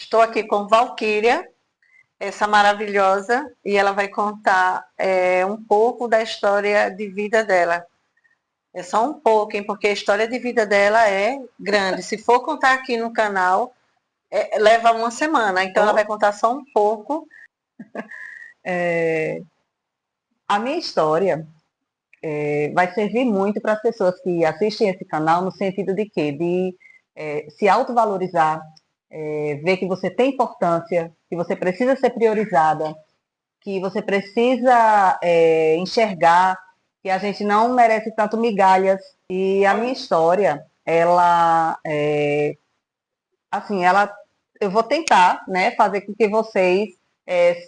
Estou aqui com Valquíria, essa maravilhosa, e ela vai contar um pouco da história de vida dela. É só um pouco, hein, porque a história de vida dela é grande. Se for contar aqui no canal, leva uma semana. Então ela vai contar só um pouco. A minha história vai servir muito para as pessoas que assistem esse canal no sentido de quê? De se autovalorizar, ver que você tem importância, que você precisa ser priorizada, que você precisa enxergar que a gente não merece tanto migalhas. E a minha história, eu vou tentar, né, fazer com que vocês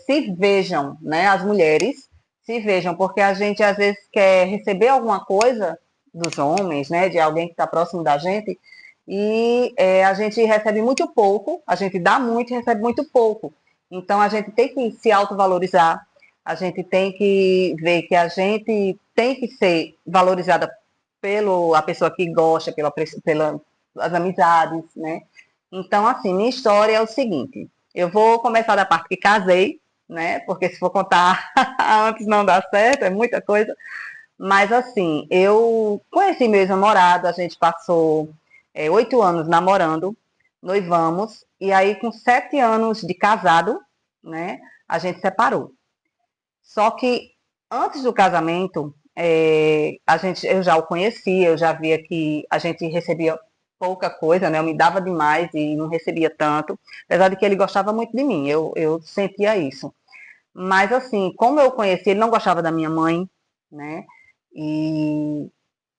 se vejam, né, as mulheres se vejam, porque a gente às vezes quer receber alguma coisa dos homens, né, de alguém que está próximo da gente, e a gente recebe muito pouco, a gente dá muito e recebe muito pouco. Então a gente tem que se autovalorizar, a gente tem que ver que a gente tem que ser valorizada pela pessoa que gosta, pelas amizades, né? Então, assim, minha história é o seguinte: eu vou começar da parte que casei, né? Porque se for contar antes não dá certo, é muita coisa. Mas, assim, eu conheci meu ex-namorado, a gente passou 8 anos namorando, noivamos, e aí, com 7 anos de casado, né? A gente separou. Só que antes do casamento, eu já o conhecia, eu já via que a gente recebia pouca coisa, né? Eu me dava demais e não recebia tanto, apesar de que ele gostava muito de mim, eu sentia isso. Mas assim, como eu conheci, ele não gostava da minha mãe, né? E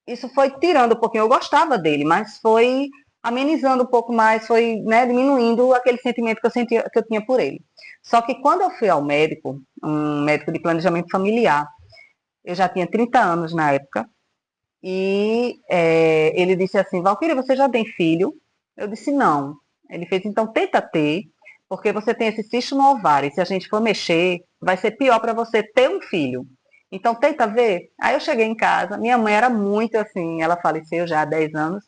isso foi tirando um pouquinho, eu gostava dele, mas foi amenizando um pouco mais, foi, né, diminuindo aquele sentimento que eu sentia, que eu tinha por ele. Só que quando eu fui ao médico, um médico de planejamento familiar, eu já tinha 30 anos na época, e ele disse assim: Valquíria, você já tem filho? Eu disse: não. Ele fez: então tenta ter, porque você tem esse cisto no ovário, e se a gente for mexer, vai ser pior para você ter um filho. Então tenta ver. Aí eu cheguei em casa, minha mãe era muito assim, ela faleceu já há 10 anos,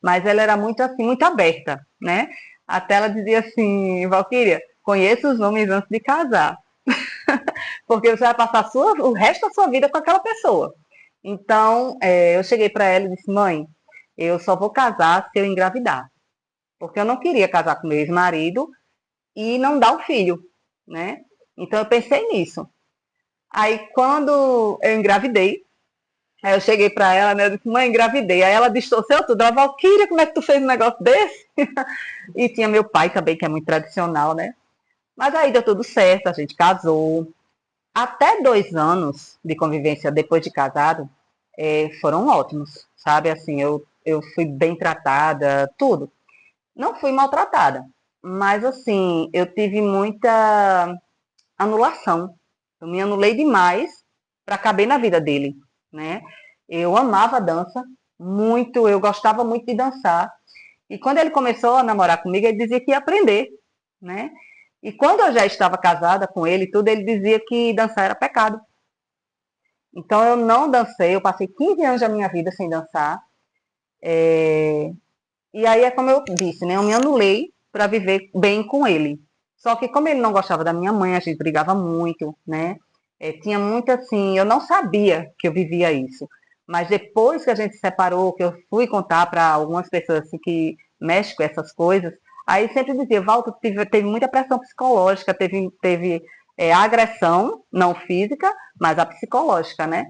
mas ela era muito assim, muito aberta, né? Até ela dizia assim: Valquíria, conheça os homens antes de casar, porque você vai passar o resto da sua vida com aquela pessoa. Então, eu cheguei para ela e disse: mãe, eu só vou casar se eu engravidar. Porque eu não queria casar com meu ex-marido e não dar um filho, né? Então, eu pensei nisso. Aí, quando eu engravidei, aí eu cheguei para ela, né? Eu disse: mãe, engravidei. Aí ela distorceu tudo. Ela: Valquíria, como é que tu fez um negócio desse? E tinha meu pai também, que é muito tradicional, né? Mas aí deu tudo certo, a gente casou. Até 2 anos de convivência depois de casado foram ótimos, sabe? Assim, eu fui bem tratada, tudo. Não fui maltratada, mas assim, eu tive muita anulação. Eu me anulei demais para caber na vida dele, né? Eu amava a dança muito, eu gostava muito de dançar. E quando ele começou a namorar comigo, ele dizia que ia aprender, né? E quando eu já estava casada com ele, tudo, ele dizia que dançar era pecado. Então eu não dancei, eu passei 15 anos da minha vida sem dançar. E aí é como eu disse, né? Eu me anulei para viver bem com ele. Só que como ele não gostava da minha mãe, a gente brigava muito, né? Tinha muito assim, eu não sabia que eu vivia isso. Mas depois que a gente se separou, que eu fui contar para algumas pessoas assim, que mexem com essas coisas, aí sempre dizia: Walter, teve muita pressão psicológica, teve agressão, não física, mas a psicológica, né?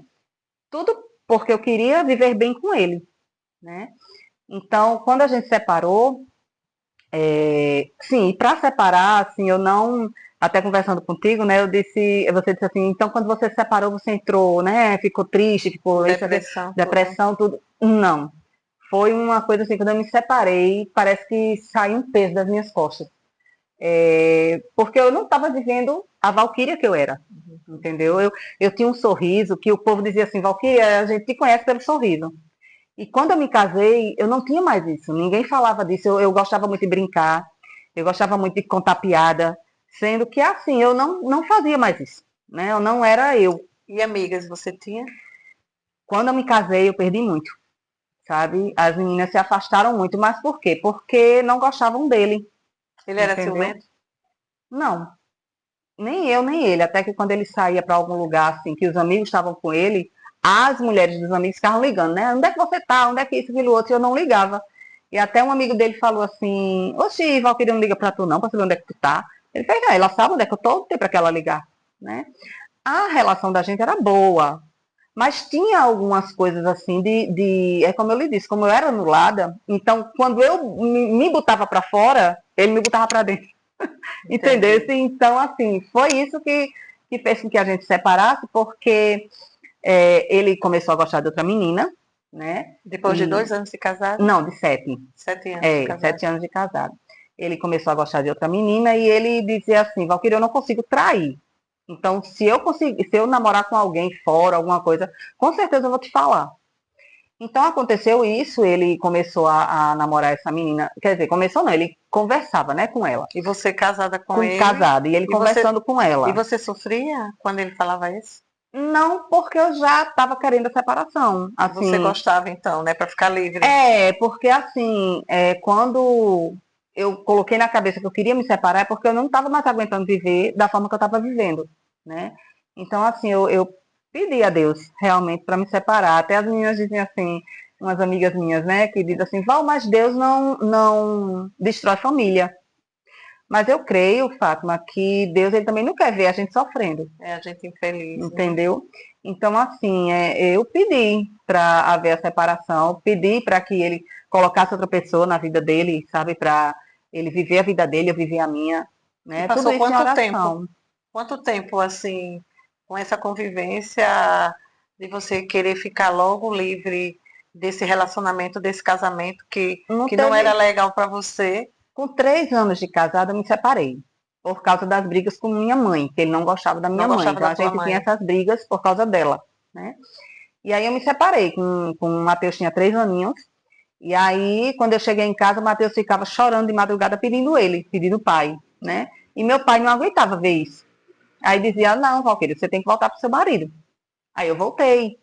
Tudo porque eu queria viver bem com ele, né? Então, quando a gente separou, sim, e para separar, assim, eu não, até conversando contigo, né, você disse assim: então quando você se separou, você entrou, né, ficou triste, ficou isso, Depressão, tudo. depressão, tudo. Não, foi uma coisa assim, quando eu me separei, parece que saiu um peso das minhas costas. Porque eu não estava vivendo a Valquíria que eu era, entendeu? Eu tinha um sorriso que o povo dizia assim: Valquíria, a gente te conhece pelo sorriso. E quando eu me casei, eu não tinha mais isso. Ninguém falava disso. Eu gostava muito de brincar, eu gostava muito de contar piada, sendo que assim, eu não fazia mais isso, né? Eu não era eu. E amigas, você tinha? Quando eu me casei, eu perdi muito, sabe? As meninas se afastaram muito, mas por quê? Porque não gostavam dele, Ele era entendeu? ciumento? Não, nem eu, nem ele. Até que quando ele saía para algum lugar, assim, que os amigos estavam com ele, as mulheres dos amigos ficavam ligando, né? Onde é que você tá? Onde é que isso, aquilo, outro? E eu não ligava. E até um amigo dele falou assim, oxi, Valquíria não liga pra tu não, pra saber onde é que tu tá. Ele fez, ela sabe onde é que eu tô, não tem pra que ela ligar, né? A relação da gente era boa, mas tinha algumas coisas assim é como eu lhe disse, como eu era anulada, então quando eu me botava para fora, ele me botava para dentro. Entendeu? Entendi. Então, assim, foi isso que fez com que a gente se separasse, porque ele começou a gostar de outra menina, né? Depois de E, 2 anos de casado? não, de 7. 7 anos de casado. 7 anos de casado. Ele começou a gostar de outra menina e ele dizia assim, Valquíria, eu não consigo trair. Então, se eu namorar com alguém fora, alguma coisa, com certeza eu vou te falar. Então aconteceu isso, ele começou a namorar essa menina, quer dizer, começou não, ele conversava, né, com ela, E você casada com com ele? casado, e ele E você, conversando com e ela. você sofria quando ele falava isso? Não porque eu já estava querendo a separação, Você assim, gostava então, né? Para ficar livre. porque assim, quando eu coloquei na cabeça que eu queria me separar, é porque eu não estava mais aguentando viver da forma que eu estava vivendo, né? Então, assim, eu pedi a Deus realmente para me separar. Até as meninas dizem assim, umas amigas minhas, né, que dizem assim, Val, mas Deus não destrói família. Mas eu creio, Fátima, que Deus ele também não quer ver a gente sofrendo, É a gente infeliz, né? entendeu? Então, assim, eu pedi para haver a separação, pedi para que ele colocasse outra pessoa na vida dele, sabe, para ele viver a vida dele, eu viver a minha, E né? Tudo passou isso em quanto tempo? oração. Quanto tempo, assim, com essa convivência de você querer ficar logo livre desse relacionamento, desse casamento Não que não era teve, legal para você? com 3 anos de casada, eu me separei. Por causa das brigas com minha mãe, que ele não gostava da Não minha mãe. gostava Então da a tua gente tinha mãe? essas brigas por causa dela, né? E aí eu me separei, com o Matheus tinha 3 aninhos. E aí, quando eu cheguei em casa, o Matheus ficava chorando de madrugada pedindo ele, pedindo o pai, né? E meu pai não aguentava ver isso. Aí dizia, não, Valquíria, você tem que voltar pro seu marido. Aí eu voltei,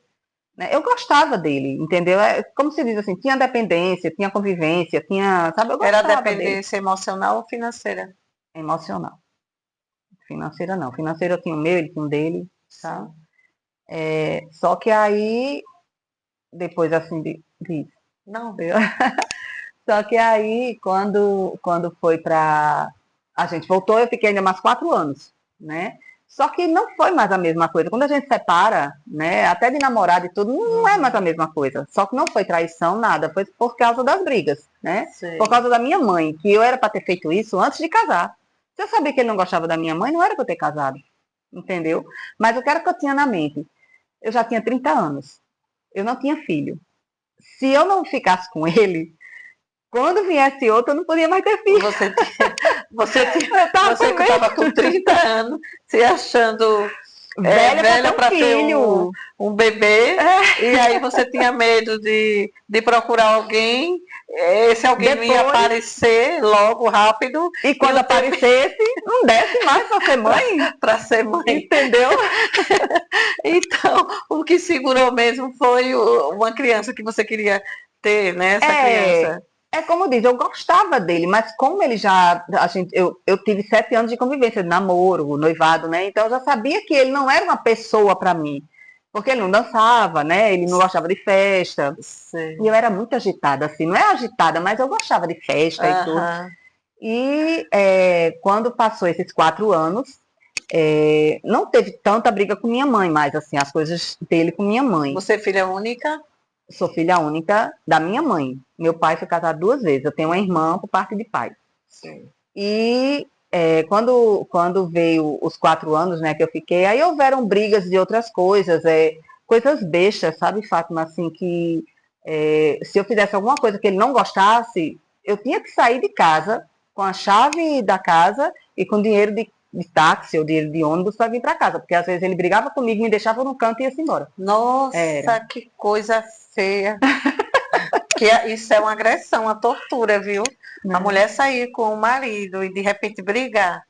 né? Eu gostava dele, entendeu? É, como se diz assim, tinha dependência, tinha convivência, tinha, sabe, eu Era gostava dele. dependência emocional ou financeira? Emocional. Financeira não. Financeira eu tinha o meu, ele tinha o dele, tá? Sim. Só que aí, depois assim, Não. só que aí, quando foi pra. A gente voltou, eu fiquei ainda mais 4 anos, né? Só que não foi mais a mesma coisa. Quando a gente separa, né, até de namorado e tudo, não é mais a Uhum. mesma coisa. Só que não foi traição, nada. Foi por causa das brigas, né? Por Sei. causa da minha mãe, que eu era para ter feito isso antes de casar. Se eu sabia que ele não gostava da minha mãe, não era para eu ter casado, entendeu? Mas o que era que eu tinha na mente? Eu já tinha 30 anos. Eu não tinha filho. Se eu não ficasse com ele, quando viesse outro, eu não podia mais ter filho. Você, tinha, você, tinha, Eu tava você com que estava com medo. 30 anos, se achando Velha pra ter velha um para ter filho. um bebê, e aí você tinha medo de procurar alguém, esse alguém não ia Depois, aparecer logo, rápido, e e quando o tempo aparecesse, não desce mais pra ser mãe. para ser mãe. Entendeu? Então, o que segurou mesmo foi uma criança que você queria ter, né? Essa É, criança. é como diz, eu gostava dele, mas como ele já. Eu tive 7 anos de convivência, de namoro, noivado, né? Então eu já sabia que ele não era uma pessoa para mim. Porque ele não dançava, né? Ele não gostava de festa. E Sei. eu era muito agitada, assim, não é agitada, mas eu gostava de festa e tudo. Aham. E quando passou esses 4 anos, não teve tanta briga com minha mãe, mas assim, as coisas dele com minha mãe. Você é filha única? Sou filha única da minha mãe. Meu pai foi casado 2 vezes. Eu tenho uma irmã por parte de pai. Sim. E quando veio os 4 anos, né, que eu fiquei, aí houveram brigas de outras coisas, coisas bestas, sabe, Fátima, assim, que se eu fizesse alguma coisa que ele não gostasse, eu tinha que sair de casa com a chave da casa e com dinheiro de táxi ou dinheiro de ônibus para vir para casa, porque às vezes ele brigava comigo, me deixava no canto e ia-se embora. Era. Nossa, que coisa feia. Isso é uma agressão, uma tortura, viu? A Né? mulher sair com o marido e de repente brigar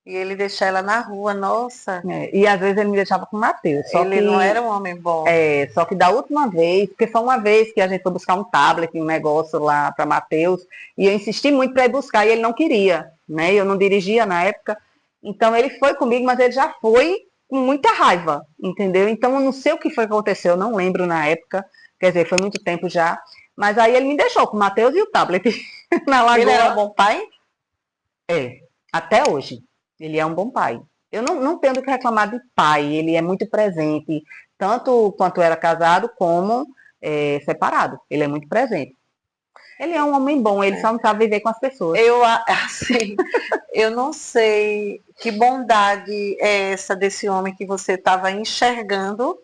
e ele deixar ela na rua, nossa, E às vezes ele me deixava com o Matheus. Só ele não que era um homem bom. Só que da última vez, porque foi uma vez que a gente foi buscar um tablet, um negócio lá para Matheus, e eu insisti muito para ir buscar e ele não queria, né? Eu não dirigia na época, Então ele foi comigo, mas ele já foi com muita raiva, entendeu? Então eu não sei o que foi que aconteceu, eu não lembro na época, quer dizer, foi muito tempo já. Mas aí ele me deixou com o Matheus e o tablet na Ele era um lagoa. bom pai? É, até hoje. Ele é um bom pai. Eu não tenho do que reclamar de pai, ele é muito presente, tanto quanto era casado como separado. Ele é muito presente. Ele é um homem bom, ele só não sabe viver com as pessoas. Assim, eu não sei que bondade é essa desse homem que você estava enxergando.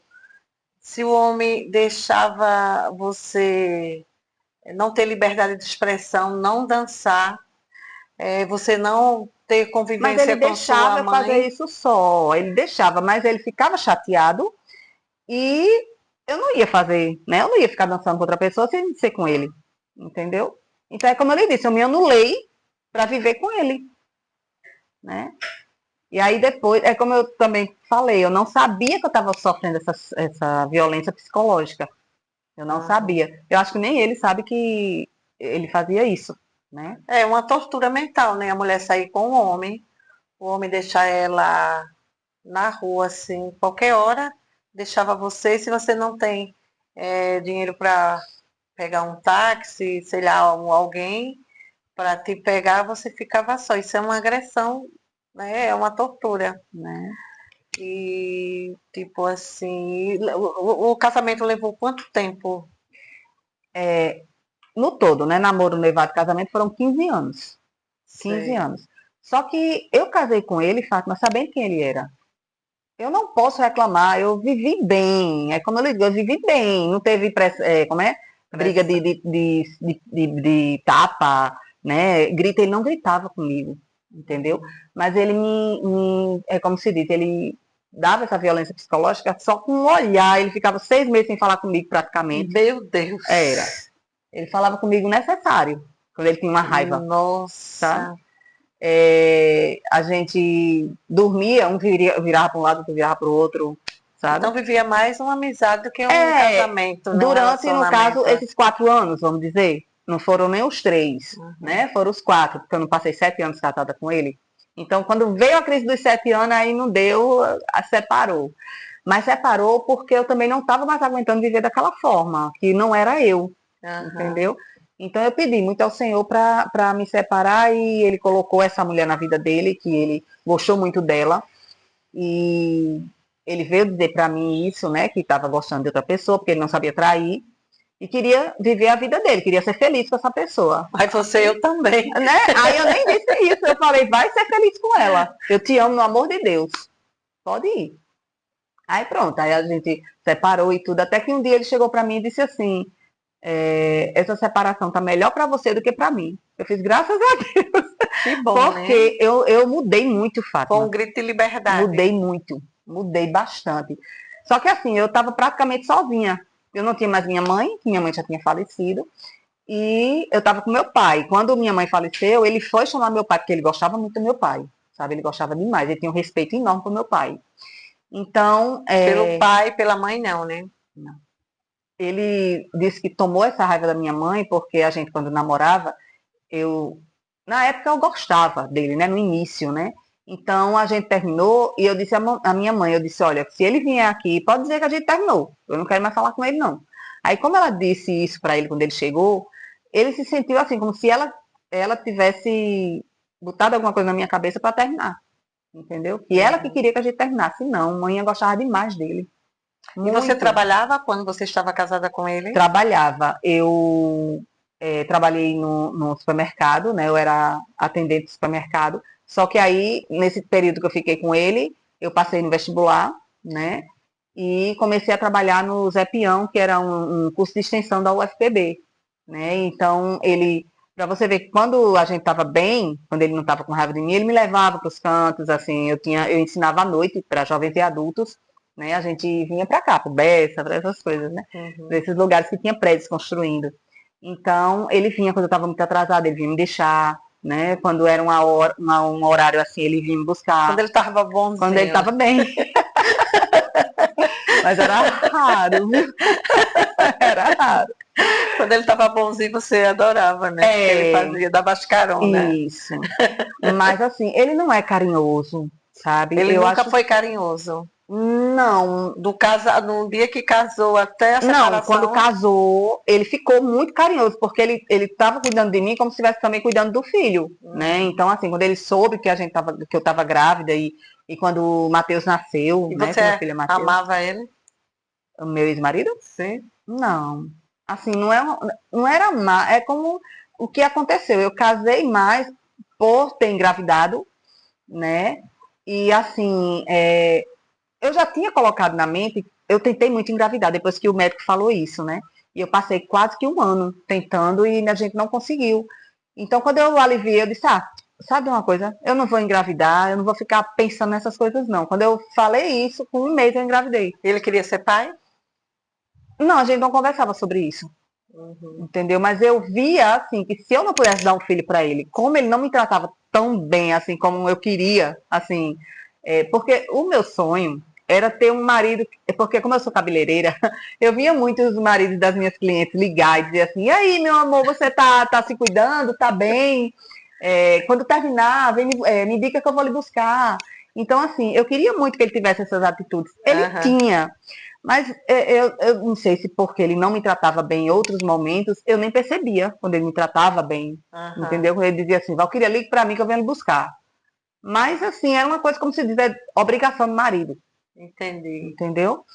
Se o homem deixava você não ter liberdade de expressão, não dançar, você não ter Mas ele convivência com deixava sua eu fazer mãe. isso só, ele deixava, mas ele ficava chateado e eu não ia fazer, né? Eu não ia ficar dançando com outra pessoa sem ser com ele, entendeu? Então é como eu lhe disse, eu me anulei para viver com ele, né? E aí depois, é como eu também falei, eu não sabia que eu estava sofrendo essa violência psicológica. Eu não sabia. Eu acho que nem ele sabe que ele fazia isso, né? É uma tortura mental, né? A mulher sair com o homem deixar ela na rua, assim, qualquer hora, deixava você, se você não tem dinheiro para pegar um táxi, sei lá, alguém para te pegar, você ficava só. Isso é uma agressão, né? É uma tortura. Né? E, tipo assim, o casamento levou quanto tempo? No todo, né? Namoro, noivado e casamento foram 15 anos. 15 Sei. anos. Só que eu casei com ele, Fátima, sabendo quem ele era. Eu não posso reclamar, eu vivi bem. É como eu lhe digo, eu vivi bem. Não teve, como é? Briga Pressa. de tapa, né? Grita, ele não gritava comigo, entendeu? Mas ele é como se diz, ele dava essa violência psicológica só com um olhar. Ele ficava 6 meses sem falar comigo praticamente. Meu Deus. Era. Ele falava comigo necessário, quando ele tinha uma raiva, sabe? Nossa. A gente dormia, um virava para um lado, outro virava para o outro, sabe? Então vivia mais uma amizade do que um casamento, né? Um Durante, no caso, relacionamento. esses 4 anos, vamos dizer, não foram nem os 3, né? Foram os 4, porque eu não passei 7 anos casada com ele. Então, quando veio a crise dos 7 anos, aí não deu, separou. Mas separou porque eu também não estava mais aguentando viver daquela forma, que não era eu, entendeu? Então eu pedi muito ao Senhor para me separar e ele colocou essa mulher na vida dele, que ele gostou muito dela. E ele veio dizer para mim isso, né, que estava gostando de outra pessoa, porque ele não sabia trair e queria viver a vida dele, queria ser feliz com essa pessoa. Aí você, eu também. Né? Aí eu nem disse isso, eu falei, vai ser feliz com ela. Eu te amo no amor de Deus. Pode ir. Aí pronto, aí a gente separou e tudo, até que um dia ele chegou para mim e disse assim, essa separação tá melhor para você do que para mim. Eu fiz graças a Deus. Que bom, porque né? eu mudei muito, Fátima. Com um grito de liberdade. Mudei muito, mudei bastante. Só que assim, eu estava praticamente sozinha. Eu não tinha mais minha mãe já tinha falecido. E eu estava com meu pai. Quando minha mãe faleceu, ele foi chamar meu pai, porque ele gostava muito do meu pai. Sabe, ele gostava demais, ele tinha um respeito enorme pro meu pai. Então, Pelo pai, pela mãe, não, né? ele disse que tomou essa raiva da minha mãe, porque a gente, quando namorava, na época eu gostava dele, né, no início, né? Então a gente terminou e eu disse à minha mãe, eu disse, olha, se ele vier aqui, pode dizer que a gente terminou. Eu não quero mais falar com ele, não. Aí, como ela disse isso para ele quando ele chegou, ele se sentiu assim, como se ela tivesse botado alguma coisa na minha cabeça para terminar. Entendeu? Que ela que queria que a gente terminasse. Não, mãe gostava demais dele. E você Muito. trabalhava quando você estava casada com ele? Trabalhava. Eu trabalhei no supermercado, né? Eu era atendente do supermercado. Só que aí, nesse período que eu fiquei com ele, eu passei no vestibular, né? E comecei a trabalhar no Zé Peão, que era um curso de extensão da UFPB, né? Então, para você ver que quando a gente estava bem, quando ele não estava com raiva de mim, ele me levava para os cantos, assim, eu ensinava à noite para jovens e adultos, né? A gente vinha para cá, para o Bessa, para essas coisas, né? Para esses lugares que tinha prédios construindo. Então, ele vinha quando eu estava muito atrasada, ele vinha me deixar, né? Quando era um horário assim, ele vinha me buscar. Quando ele estava bonzinho. Quando ele estava bem. Mas era raro, viu? Era raro. Quando ele estava bonzinho, você adorava, né? Porque ele fazia, dava as carona. Isso. Mas assim, ele não é carinhoso, sabe? Ele Eu nunca acho. foi carinhoso. Não, No dia que casou até a não, quando separação. casou, ele ficou muito carinhoso, porque ele estava cuidando de mim como se estivesse também cuidando do filho, né? Então, assim, quando ele soube que que eu estava grávida e quando o Matheus nasceu, E né? você Que meu filho é Matheus, amava ele? o meu ex-marido? Sim. Não. Assim, não era má, é como o que aconteceu. Eu casei mais por ter engravidado, né? E assim, eu já tinha colocado na mente, eu tentei muito engravidar depois que o médico falou isso, né? E eu passei quase que um ano tentando e a gente não conseguiu. Então, quando eu aliviei, eu disse, sabe uma coisa? Eu não vou engravidar, eu não vou ficar pensando nessas coisas, não. Quando eu falei isso, com um mês eu engravidei. Ele queria ser pai? Não, a gente não conversava sobre isso. Uhum. Entendeu? Mas eu via, assim, que se eu não pudesse dar um filho para ele, como ele não me tratava tão bem, assim, como eu queria, assim, porque o meu sonho era ter um marido, porque como eu sou cabeleireira, eu via muitos maridos das minhas clientes ligar e dizer assim, e aí, meu amor, você tá se cuidando, tá bem? Quando terminar, me indica que eu vou lhe buscar. Então, assim, eu queria muito que ele tivesse essas atitudes. Ele Aham. tinha, mas eu não sei se porque ele não me tratava bem em outros momentos, eu nem percebia quando ele me tratava bem, entendeu? Aham. Quando ele dizia assim, Valquíria, ligue para mim que eu venho lhe buscar. Mas, assim, era uma coisa como se diz, é obrigação do marido, Entendi. entendeu?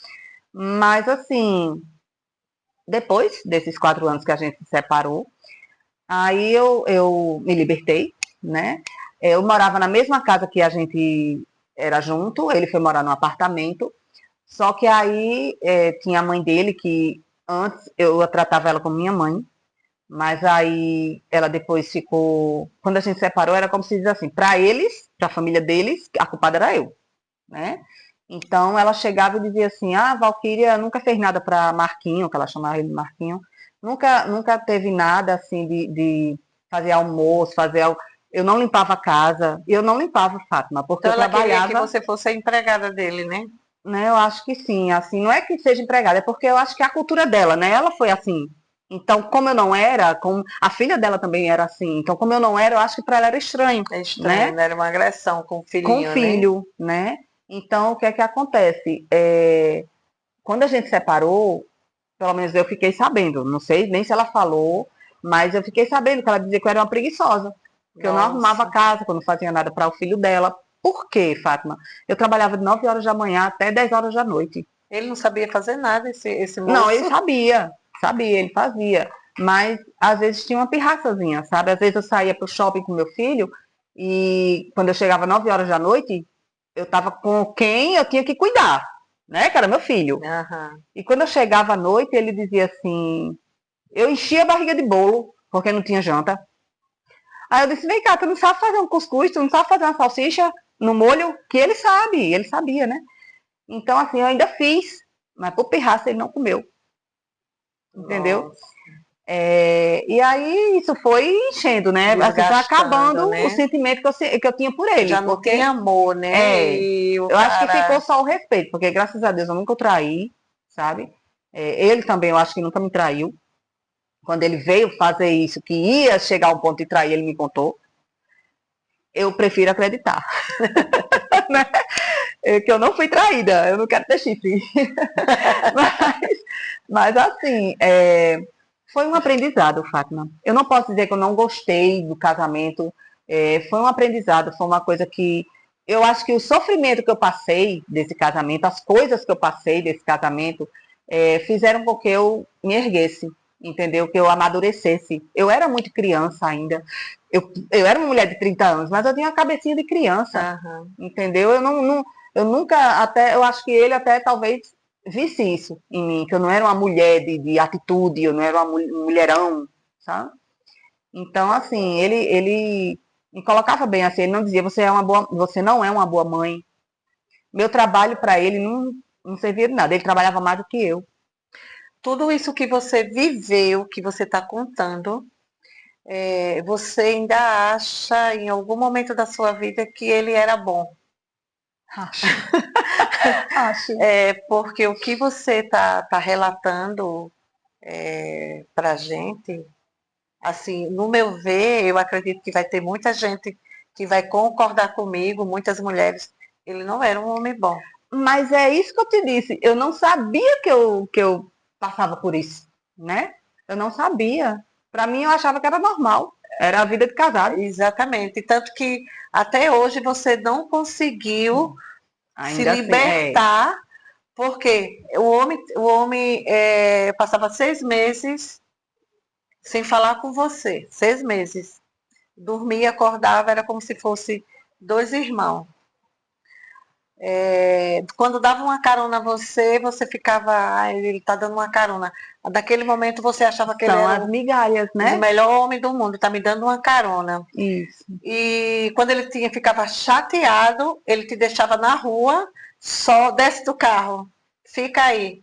Mas, assim, depois desses 4 anos que a gente se separou, aí eu me libertei, né? Eu morava na mesma casa que a gente era junto, ele foi morar num apartamento, só que aí tinha a mãe dele, que antes eu tratava ela como minha mãe, mas aí ela depois ficou. Quando a gente separou, era como se diz assim: para eles, para a família deles, a culpada era eu, né? Então ela chegava e dizia assim: Valquíria nunca fez nada para Marquinho, que ela chamava ele de Marquinho, nunca teve nada assim de fazer almoço, Eu não limpava a casa, e eu não limpava, Fátima, porque Então eu ela queria que trabalhava, você fosse a empregada dele, né? né? Eu acho que sim, assim, não é que seja empregada, é porque eu acho que é a cultura dela, né? Ela foi assim. Então, como eu não era, como a filha dela também era assim, então como eu não era, eu acho que para ela era estranho, É estranho, né? né? Era uma agressão com o Com o filhinho, né? filho, né? Então, o que é que acontece? Quando a gente separou, pelo menos eu fiquei sabendo, não sei nem se ela falou, mas eu fiquei sabendo que ela dizia que eu era uma preguiçosa, que eu não arrumava a Nossa. casa, que eu não fazia nada para o filho dela. Por quê, Fátima? Eu trabalhava de 9 horas da manhã até 10 horas da noite. Ele não sabia fazer nada, esse Não, ele moço. sabia, ele fazia. Mas às vezes tinha uma pirraçazinha, sabe? Às vezes eu saía pro shopping com meu filho e quando eu chegava 9 horas da noite, eu tava com quem eu tinha que cuidar, né? Que era meu filho. Aham. E quando eu chegava à noite, ele dizia assim: eu enchia a barriga de bolo, porque não tinha janta. Aí eu disse: vem cá, tu não sabe fazer um cuscuz, tu não sabe fazer uma salsicha no molho? Que ele sabe, ele sabia, né? Então, assim, eu ainda fiz, mas por pirraça ele não comeu, entendeu? Nossa. E aí isso foi enchendo, né? Assim, foi Desgastando, acabando o né? sentimento que eu tinha por ele, Já não tinha porque amor, né? E o eu acho que ficou cara. só o respeito, porque graças a Deus eu nunca o traí, sabe? Ele também, eu acho que nunca me traiu. Quando ele veio fazer isso, que ia chegar ao ponto de trair, ele me contou. Eu prefiro acreditar, né? Que eu não fui traída, eu não quero ter chifre. mas, mas assim, foi um aprendizado, Fátima. Eu não posso dizer que eu não gostei do casamento. Foi um aprendizado, foi uma coisa que eu acho que o sofrimento que eu passei desse casamento, as coisas que eu passei desse casamento, fizeram com que eu me erguesse, entendeu? Que eu amadurecesse. Eu era muito criança ainda. Eu era uma mulher de 30 anos, mas eu tinha a cabecinha de criança, Aham. entendeu? Eu nunca, até, eu acho que ele até talvez visse isso em mim, que eu não era uma mulher de atitude, eu não era uma mulherão, sabe? Então, assim, ele me colocava bem assim, ele não dizia, você não é uma boa mãe. Meu trabalho para ele não servia de nada, ele trabalhava mais do que eu. Tudo isso que você viveu, que você está contando, você ainda acha em algum momento da sua vida que ele era bom? Acho, acho. Porque o que você está relatando pra gente, assim, no meu ver, eu acredito que vai ter muita gente que vai concordar comigo, muitas mulheres, ele não era um homem bom. Mas é isso que eu te disse. Eu não sabia que eu passava por isso, né? Eu não sabia. Para mim, eu achava que era normal. Era a vida de casado. Exatamente. Tanto que até hoje você não conseguiu se Ainda assim, libertar, porque o homem passava 6 meses sem falar com você. 6 meses. Dormia, acordava, era como se fosse dois irmãos. Quando dava uma carona a você, você ficava, ele está dando uma carona. Daquele momento você achava que ele são era as migalhas, o né? melhor homem do mundo, está me dando uma carona. Isso. E quando ele ficava chateado, ele te deixava na rua, só desce do carro, fica aí.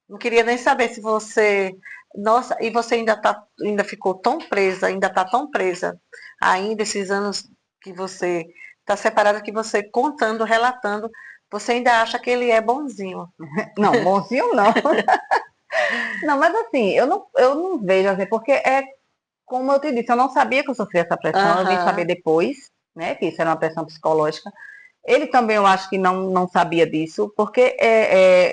Não queria nem saber se você. Nossa, e você ainda ficou tão presa, ainda está tão presa, ainda esses anos que você está separada, que você contando, relatando, você ainda acha que ele é bonzinho. Não, bonzinho não. Não, mas assim, eu não vejo assim, porque como eu te disse, eu não sabia que eu sofria essa pressão, eu vim saber Aham. depois, né, que isso era uma pressão psicológica. Ele também, eu acho que não sabia disso, porque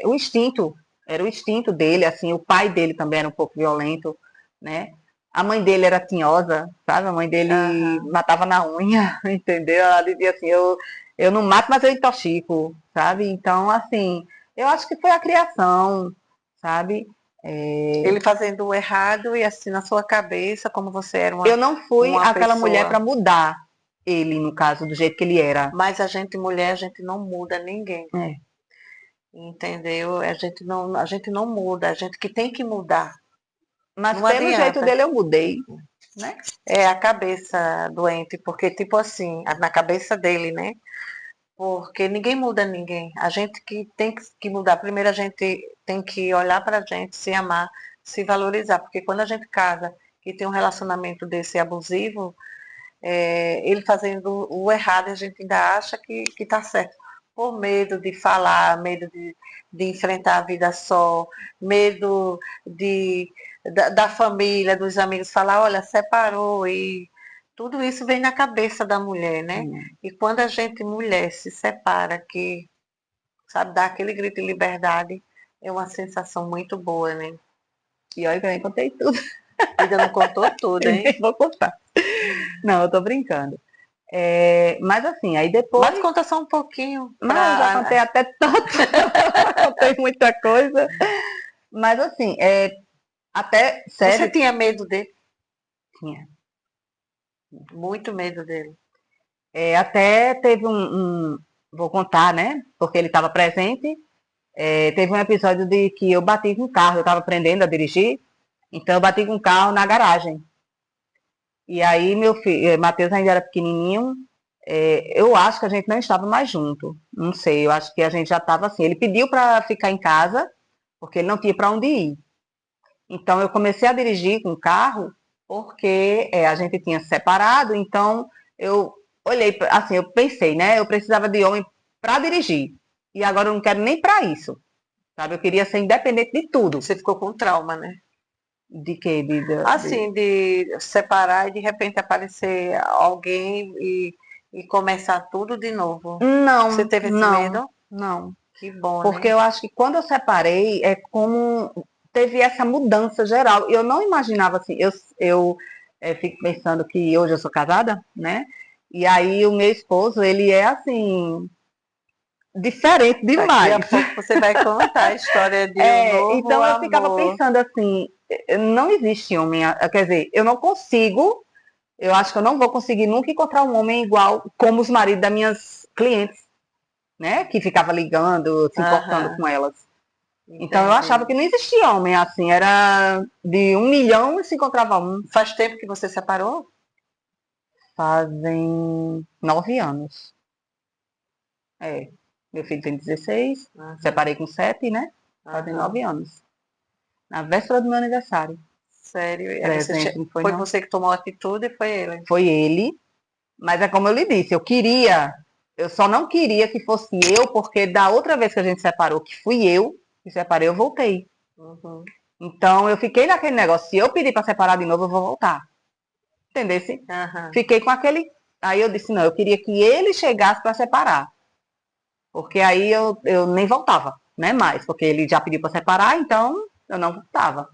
o instinto, era o instinto dele, assim, o pai dele também era um pouco violento, né? A mãe dele era tinhosa, sabe? A mãe dele Aham. matava na unha, entendeu? Ela dizia assim, eu não mato, mas eu intoxico, sabe? Então, assim, eu acho que foi a criação, sabe? Ele fazendo o errado e assim na sua cabeça, como você era Eu não fui uma aquela mulher para pessoa. mudar ele, no caso, do jeito que ele era. Mas a gente, mulher, a gente não muda ninguém. É. Entendeu? A gente não muda, a gente que tem que mudar. Mas Não pelo jeito adianta. dele eu mudei, né? É a cabeça doente, porque, tipo assim, na cabeça dele, né? Porque ninguém muda ninguém. A gente que tem que mudar. Primeiro a gente tem que olhar pra gente, se amar, se valorizar. Porque quando a gente casa e tem um relacionamento desse abusivo, ele fazendo o errado, a gente ainda acha que tá certo. Por medo de falar, medo de enfrentar a vida só, medo da família, dos amigos falar, olha, separou e tudo isso vem na cabeça da mulher, né? E quando a gente, mulher, se separa, que, sabe, dá aquele grito de liberdade, é uma sensação muito boa, né? E olha que eu nem contei tudo. Ainda não contou tudo, E hein? nem vou contar. Não, eu tô brincando. Mas assim, aí Mas depois. conta só um pouquinho Não, eu já contei para. até tanto. Contei muita coisa. Mas assim, até Você sério tinha medo dele? tinha. Muito medo dele. Até teve vou contar, né? Porque ele estava presente. Teve um episódio de que eu bati com o carro, eu estava aprendendo a dirigir, então eu bati com o carro na garagem. E aí meu filho, Matheus ainda era pequenininho, eu acho que a gente não estava mais junto. Não sei, eu acho que a gente já estava assim. Ele pediu para ficar em casa, porque ele não tinha para onde ir. Então eu comecei a dirigir com o carro, porque a gente tinha se separado, então eu olhei, assim, eu pensei, né? Eu precisava de homem para dirigir. E agora eu não quero nem para isso, sabe? Eu queria ser independente de tudo. Você ficou com trauma, né? De quê? Assim, de separar e de repente aparecer alguém e começar tudo de novo. Você Não, teve esse não, medo? não. Que bom, Porque né? eu acho que quando eu separei, é como teve essa mudança geral. Eu não imaginava assim, eu fico pensando que hoje eu sou casada, né? E aí o meu esposo, ele é assim, diferente Daqui a demais. pouco você vai contar a história de um novo Então eu ficava amor. pensando assim, não existe homem, quer dizer, eu não consigo, eu acho que eu não vou conseguir nunca encontrar um homem igual como os maridos das minhas clientes, né? Que ficava ligando, se importando com Aham, elas. Então eu achava entendi. que não existia homem assim, era de 1 milhão e se encontrava um. Faz tempo que você separou? Fazem 9 anos. É. Meu filho tem 16, Aham, separei com 7, né? Fazem aham. 9 anos. Na véspera do meu aniversário. Sério? E aí Presente, não foi foi não. você que tomou a atitude e foi ele? Foi ele, mas é como eu lhe disse, eu só não queria que fosse eu, porque da outra vez que a gente separou, que fui eu que separei, eu voltei. Uhum. Então, eu fiquei naquele negócio, se eu pedir para separar de novo, eu vou voltar. Entendeu? Aham. Fiquei com aquele. Aí eu disse, não, eu queria que ele chegasse para separar. Porque aí eu nem voltava, né? Mais, porque ele já pediu para separar, então eu não voltava.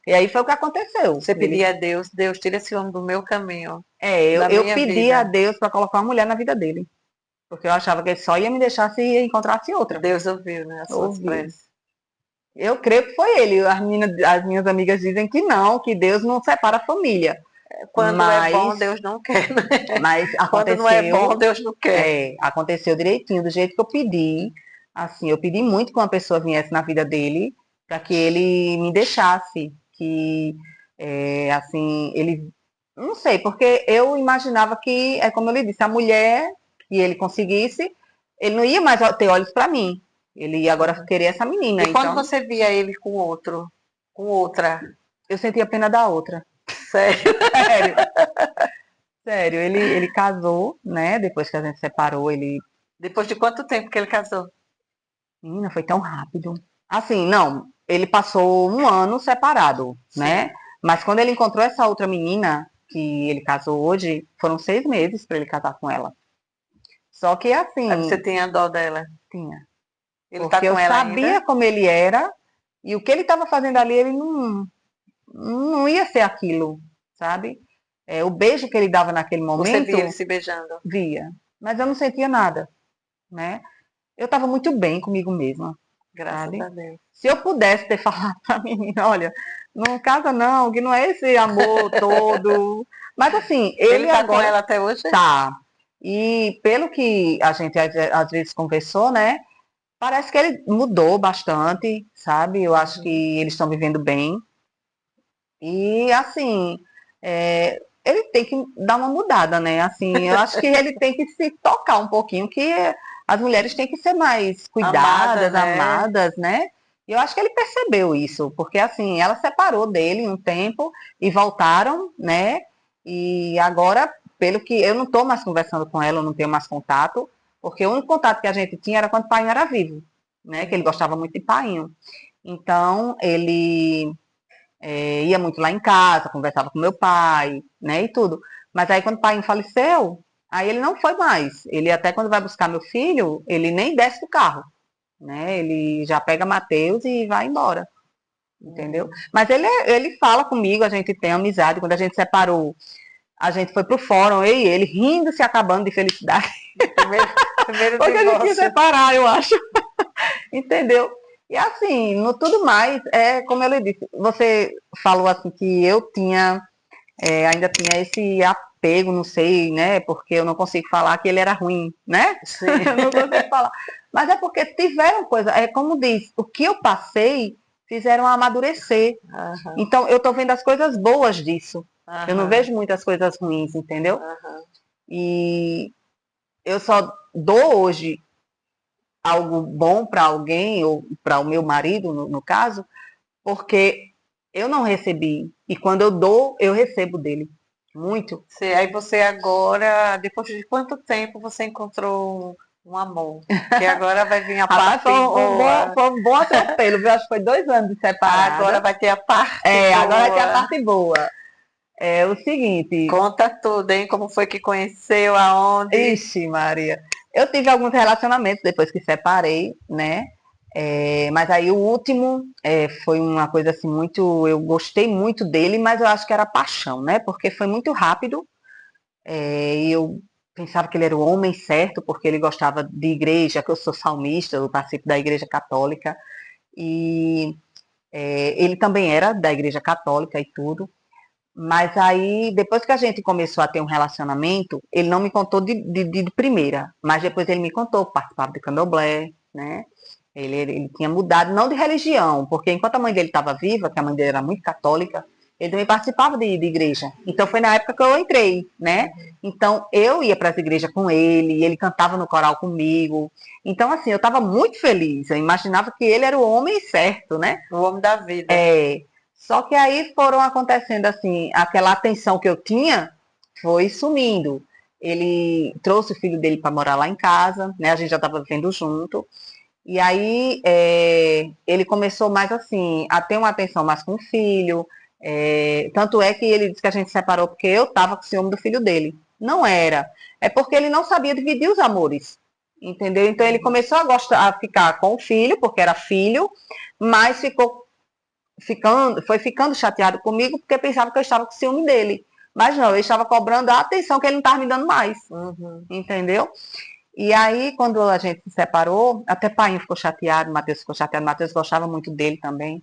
E aí foi o que aconteceu. Você pedia a Deus, Deus, tira esse homem do meu caminho, da Eu minha pedi a vida. Deus para colocar uma mulher na vida dele. Porque eu achava que ele só ia me deixar se encontrasse outra. Deus ouviu, né, as suas Ouviu. preces. Eu creio que foi ele. As minhas amigas dizem que não, que Deus não separa a família. Quando é bom, Mas, Deus não quer, né? mas Quando não é bom, aconteceu, Deus não quer. aconteceu direitinho, do jeito que eu pedi. Assim, eu pedi muito que uma pessoa viesse na vida dele para que ele me deixasse, que, assim, ele, não sei, porque eu imaginava que, é como eu lhe disse, a mulher que ele conseguisse, ele não ia mais ter olhos para mim. Ele ia agora Uhum. querer essa menina. E quando Então, você via ele com outro, com outra, eu sentia pena da outra. sério, Sério, sério. Ele casou, né? Depois que a gente separou, ele. depois de quanto tempo que ele casou? Menina, foi tão rápido. Assim, não. Ele passou um ano separado, né? Sim. Mas quando ele encontrou essa outra menina, que ele casou hoje, foram 6 meses para ele casar com ela. Só que Aí você assim, tinha dó dela. tinha. Ele tá Porque eu com ela ainda? sabia como ele era e o que ele estava fazendo ali, ele não ia ser aquilo, sabe? O beijo que ele dava naquele Você via ele momento, se beijando? via. Mas eu não sentia nada, né? Eu estava muito bem comigo mesma, Graças sabe? a Deus. Se eu pudesse ter falado pra menina, olha, não casa não, que não é esse amor todo. Mas assim, Ele ele tá com agora ela até hoje? tá. E pelo que a gente às vezes conversou, né? Parece que ele mudou bastante, sabe? Eu acho Uhum. que eles estão vivendo bem. E assim, ele tem que dar uma mudada, né? Assim, eu acho que ele tem que se tocar um pouquinho, que as mulheres têm que ser mais Amada, cuidadas, né? amadas, né? E eu acho que ele percebeu isso, porque assim, ela separou dele um tempo e voltaram, né? E agora, pelo que eu não estou mais conversando com ela, eu não tenho mais contato, porque o único contato que a gente tinha era quando o pai era vivo, né? Que ele Uhum. gostava muito de painho. Então, ele ia muito lá em casa, conversava com meu pai, né, e tudo. Mas aí quando o pai faleceu, aí ele não foi mais. Ele até quando vai buscar meu filho, ele nem desce do carro, né? Ele já pega Mateus e vai embora, entendeu? Uhum. Mas ele fala comigo, a gente tem amizade. Quando a gente separou, a gente foi pro fórum, eu e ele, rindo, se acabando de felicidade, Primeiro porque a gente quis divórcio. separar, eu acho. Entendeu? E assim, no tudo mais, como eu lhe disse, você falou assim que eu tinha, ainda tinha esse apego, não sei, né? Porque eu não consigo falar que ele era ruim, né? Sim. Eu não consigo falar. Mas é porque tiveram coisas, como diz, o que eu passei fizeram amadurecer. Aham, Então eu tô vendo as coisas boas disso. Eu não aham, vejo muitas coisas ruins, entendeu? aham. E eu só dou hoje algo bom para alguém, ou para o meu marido, no caso, porque eu não recebi. E quando eu dou, eu recebo dele. Muito. Sim, aí você agora, depois de quanto tempo você encontrou um amor? Que agora vai vir a Rapaz, parte boa. foi um bom atropelo, viu? Acho que foi 2 anos de Agora separada. vai ter a parte Agora vai ter a boa. parte boa. É o seguinte, Conta tudo, hein? Como foi que conheceu, aonde? ixi, Maria. Eu tive alguns relacionamentos depois que separei, né? Mas aí o último foi uma coisa assim muito. Eu gostei muito dele, mas eu acho que era paixão, né? Porque foi muito rápido. E eu pensava que ele era o homem certo, porque ele gostava de igreja, que eu sou salmista, eu participo da igreja católica. E ele também era da igreja católica e tudo. Mas aí, depois que a gente começou a ter um relacionamento, ele não me contou de primeira, mas depois ele me contou que participava de candomblé, né? Ele tinha mudado, não de religião, porque enquanto a mãe dele estava viva, que a mãe dele era muito católica, ele também participava de igreja. Então foi na época que eu entrei, né? Uhum. Então eu ia para as igrejas com ele, ele cantava no coral comigo. Então, assim, eu estava muito feliz. Eu imaginava que ele era o homem certo, né? O homem da vida. É, só que aí foram acontecendo assim, aquela atenção que eu tinha foi sumindo. Ele trouxe o filho dele para morar lá em casa, né? A gente já estava vivendo junto. E aí ele começou mais assim, a ter uma atenção mais com o filho. Tanto é que ele disse que a gente separou porque eu estava com ciúme do filho dele. Não era. É porque ele não sabia dividir os amores. Entendeu? Então ele começou a gostar, a ficar com o filho, porque era filho, mas foi ficando chateado comigo porque pensava que eu estava com ciúme dele. Mas não, eu estava cobrando a atenção que ele não estava me dando mais. Entendeu? E aí, quando a gente se separou, até pai ficou chateado, Matheus ficou chateado, Matheus gostava muito dele também.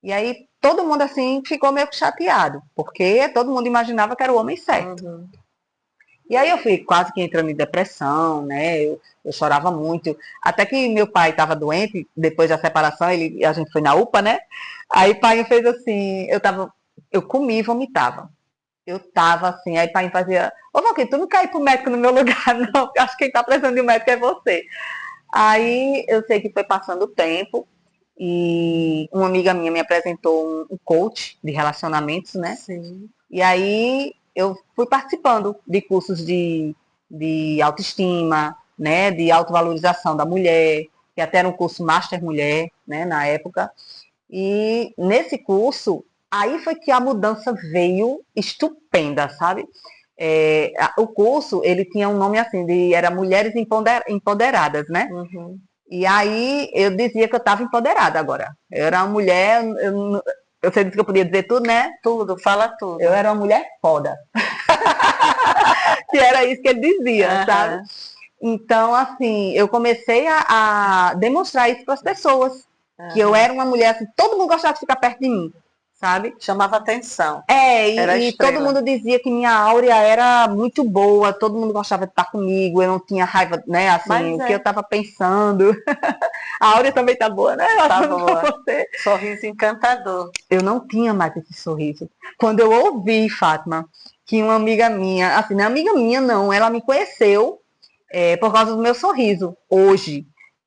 E aí, todo mundo, assim, ficou meio que chateado, porque todo mundo imaginava que era o homem certo. E aí eu fui quase que entrando em depressão, né? Eu chorava muito. Até que meu pai estava doente, depois da separação, a gente foi na UPA, né? Aí o pai fez assim, eu comi e vomitava. Eu tava assim, aí o pai fazia, ô Valquíria, tu não quer ir pro médico no meu lugar, não, acho que quem tá precisando de um médico é você. Aí eu sei que foi passando o tempo e uma amiga minha me apresentou um coach de relacionamentos, né? Sim. E aí eu fui participando de cursos de autoestima, né? De autovalorização da mulher, que até era um curso Master Mulher, né? Na época. E nesse curso, aí foi que a mudança veio estupenda, sabe? O curso, ele tinha um nome assim, era Mulheres Empoderadas, né? E aí eu dizia que eu estava empoderada agora. Eu era uma mulher, você disse que eu podia dizer tudo, né? Tudo, fala tudo. Eu era uma mulher foda. Que era isso que ele dizia, sabe? Então, assim, eu comecei a demonstrar isso para as pessoas. Que eu era uma mulher, assim, todo mundo gostava de ficar perto de mim, sabe? Chamava atenção. E todo mundo dizia que minha áurea era muito boa, todo mundo gostava de estar comigo, eu não tinha raiva, né, assim, o que eu estava pensando. A áurea também tá boa, né? Tá boa. Sorriso encantador. Eu não tinha mais esse sorriso. Quando eu ouvi, Fátima, que uma amiga minha, assim, não é amiga minha, não, ela me conheceu por causa do meu sorriso, hoje.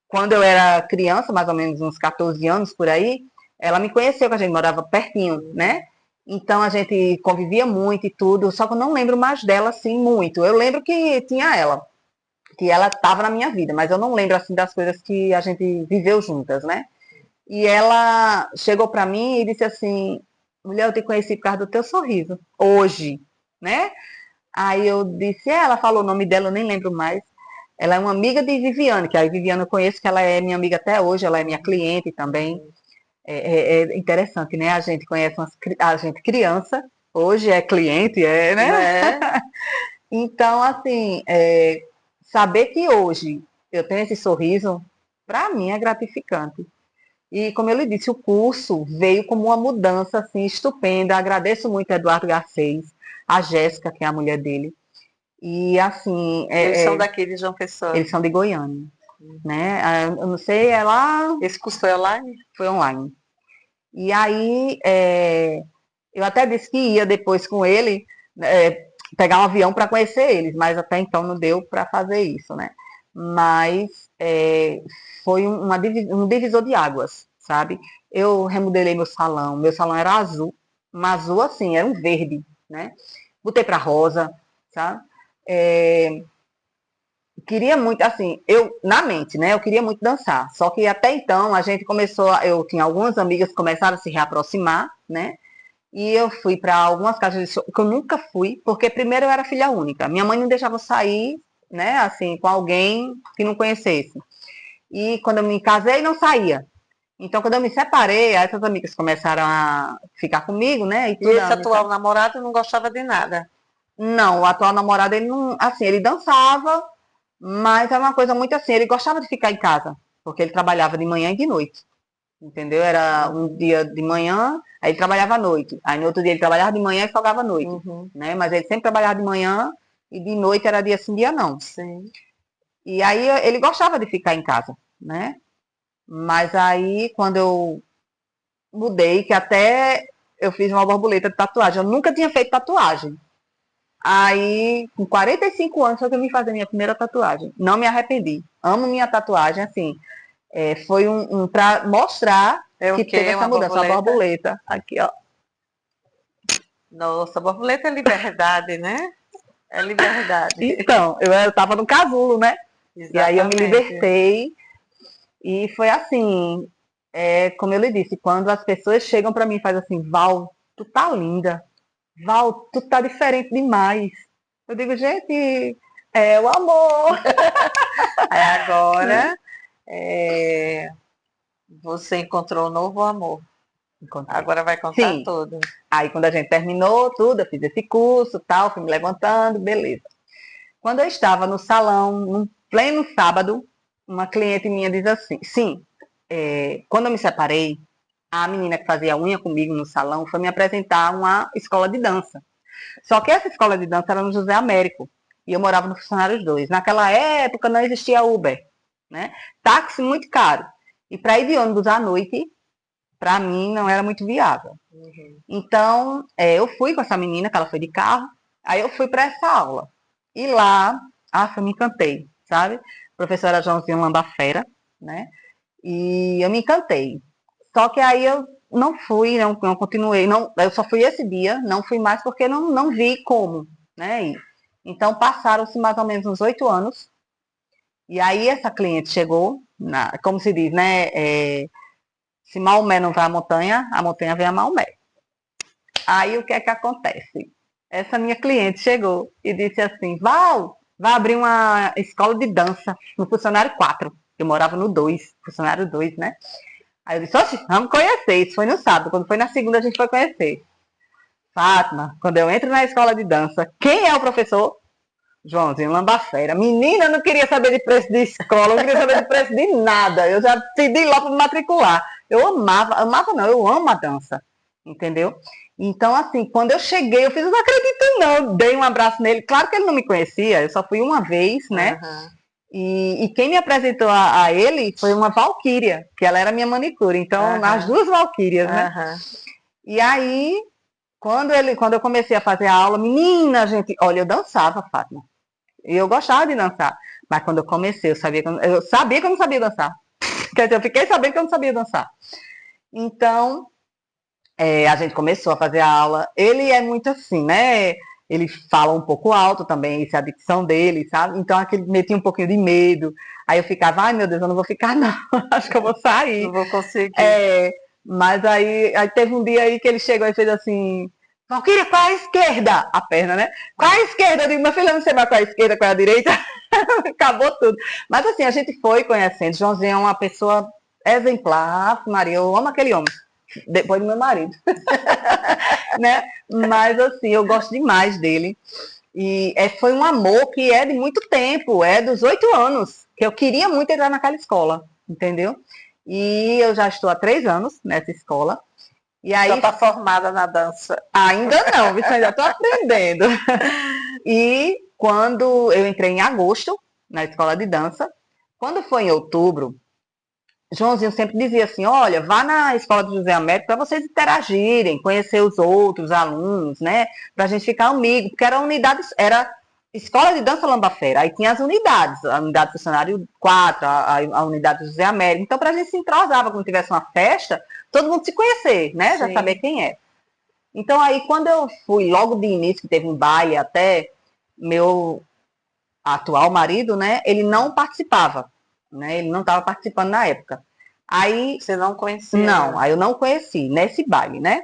Quando eu era criança, mais ou menos uns 14 anos por aí, ela me conheceu, que a gente morava pertinho, né? Então a gente convivia muito e tudo, só que eu não lembro mais dela assim muito. Eu lembro que tinha ela, que ela estava na minha vida, mas eu não lembro assim das coisas que a gente viveu juntas, né? E ela chegou para mim e disse assim: mulher, eu te conheci por causa do teu sorriso, hoje, né? Aí eu disse, ela falou o nome dela, eu nem lembro mais. Ela é uma amiga de Viviane, que a Viviane eu conheço, que ela é minha amiga até hoje, ela é minha cliente também. É interessante, né? A gente conhece a gente criança, hoje é cliente, né? Então, assim, saber que hoje eu tenho esse sorriso, para mim é gratificante. E, como eu lhe disse, o curso veio como uma mudança assim, estupenda. Agradeço muito a Eduardo Garcês, a Jéssica, que é a mulher dele. E, assim... Eles são daqui de João Pessoa? Eles são de Goiânia. Né? Eu não sei, é lá... Esse curso foi online? Foi online. E aí, eu até disse que ia depois com ele, pegar um avião para conhecer eles, mas até então não deu para fazer isso, né? Mas foi um divisor de águas, sabe? Eu remodelei meu salão era azul, um azul assim, era um verde, né? Botei para rosa, sabe? Queria muito, assim, na mente, né? Eu queria muito dançar. Só que até então a gente começou, eu tinha algumas amigas que começaram a se reaproximar, né? E eu fui para algumas casas de show, que eu nunca fui, porque primeiro eu era filha única. Minha mãe não deixava eu sair, né, assim, com alguém que não conhecesse. E quando eu me casei, não saía. Então, quando eu me separei, essas amigas começaram a ficar comigo, né? E esse atual namorado não gostava de nada? Não, o atual namorado, ele não, assim, ele dançava, mas era uma coisa muito assim, ele gostava de ficar em casa, porque ele trabalhava de manhã e de noite. Entendeu? Era um dia de manhã, aí ele trabalhava à noite. Aí no outro dia ele trabalhava de manhã e folgava à noite. Né? Mas ele sempre trabalhava de manhã e de noite era dia sim, dia não. Sim. E aí ele gostava de ficar em casa, né? Mas aí quando eu mudei, que até eu fiz uma borboleta de tatuagem. Eu nunca tinha feito tatuagem. Aí, com 45 anos, foi que eu me fazer minha primeira tatuagem. Não me arrependi. Amo minha tatuagem, assim. Foi para mostrar que teve essa mudança. A borboleta. Aqui, ó. Nossa, borboleta é liberdade, né? É liberdade. Então, eu tava no casulo, né? Exatamente. E aí eu me libertei. E foi assim, como eu lhe disse, quando as pessoas chegam para mim e fazem assim, Val, tu tá linda, Val, tu tá diferente demais. Eu digo, gente, é o amor. Aí Né? agora você encontrou um novo amor. Encontrei. Agora vai contar Sim, tudo. aí quando a gente terminou tudo, eu fiz esse curso, tal, fui me levantando, beleza. Quando eu estava no salão, num pleno sábado, uma cliente minha diz assim, sim, quando eu me separei, a menina que fazia unha comigo no salão foi me apresentar uma escola de dança. Só que essa escola de dança era no José Américo, e eu morava no Funcionários 2. Naquela época não existia Uber, né? Táxi muito caro. E para ir de ônibus à noite, para mim não era muito viável. Uhum. Então, eu fui com essa menina, que ela foi de carro, aí eu fui para essa aula. E lá, eu me encantei, sabe? Professora Joãozinho Lambafera, né? E eu me encantei. Só que aí eu não fui, não continuei, não, eu só fui esse dia, não fui mais porque não vi como, né? Então passaram-se mais ou menos uns 8 anos, e aí essa cliente chegou, como se diz, né? Se Maomé não vai à montanha, a montanha vem a Maomé. Aí o que é que acontece? Essa minha cliente chegou e disse assim, Val, vai abrir uma escola de dança no Funcionário 4. Eu morava no 2, Funcionário 2, né? Aí eu disse, oxe, vamos conhecer. Isso foi no sábado. Quando foi na segunda, a gente foi conhecer. Fátima, quando eu entro na escola de dança, quem é o professor? Joãozinho Lambafera. Menina, eu não queria saber de preço de escola, não queria saber de preço de nada. Eu já pedi lá para me matricular. Eu amava não, eu amo a dança. Entendeu? Então, assim, quando eu cheguei, eu fiz, eu não acredito não. Eu dei um abraço nele. Claro que ele não me conhecia, eu só fui uma vez, né? Uhum. E quem me apresentou a ele foi uma valquíria, que ela era minha manicure. Então, as Uhum. duas valquírias, né? Uhum. E aí, quando eu comecei a fazer a aula, menina, gente, olha, eu dançava, Fátima. E eu gostava de dançar. Mas quando eu comecei, eu sabia que eu não sabia dançar. Quer dizer, eu fiquei sabendo que eu não sabia dançar. Então, a gente começou a fazer a aula. Ele é muito assim, né? Ele fala um pouco alto também, essa é a dicção dele, sabe? Então, aquele metia um pouquinho de medo. Aí eu ficava, ai meu Deus, eu não vou ficar, não. Acho que eu vou sair. Não vou conseguir. É, mas aí teve um dia aí que ele chegou e fez assim, Valquíria, qual é a esquerda? A perna, né? Qual é a esquerda? Eu digo, meu filho, eu não sei mais qual é a esquerda, qual é a direita. Acabou tudo. Mas assim, a gente foi conhecendo. Joãozinho é uma pessoa exemplar. Maria, eu amo aquele homem. Depois do meu marido. Né? Mas assim, eu gosto demais dele. E foi um amor que é de muito tempo, é dos 8 anos, que eu queria muito entrar naquela escola, entendeu? E eu já estou há 3 anos nessa escola. E Já aí, está formada na dança. ainda não, viu? Ainda estou aprendendo. E quando eu entrei em agosto na escola de dança, quando foi em outubro, Joãozinho sempre dizia assim, olha, vá na escola do José Américo para vocês interagirem, conhecer os outros alunos, né? Para a gente ficar amigo, porque era unidade, era escola de dança Lambafera, aí tinha as unidades, a unidade funcionário 4, a unidade do José Américo, então para a gente se entrosava, quando tivesse uma festa, todo mundo se conhecer, né? Já saber Sim. quem é. Então aí quando eu fui, logo de início, que teve um baile até, meu atual marido, né, ele não participava, né, ele não estava participando na época. Aí, Você não conhecia não, ainda. aí eu não conheci, nesse baile, né.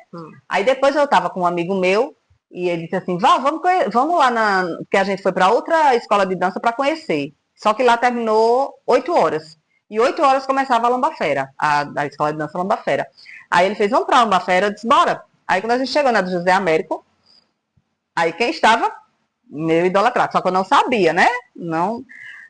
Aí depois eu estava com um amigo meu, e ele disse assim, Val, vamos lá, que a gente foi para outra escola de dança para conhecer. Só que lá terminou 8 horas. E 8 horas começava a Lambafera, a escola de dança Lambafera. Aí ele fez, vamos para a Lambafera, eu disse, bora. Aí quando a gente chegou na do José Américo, aí quem estava? Meu idolatrado, só que eu não sabia, né? Não.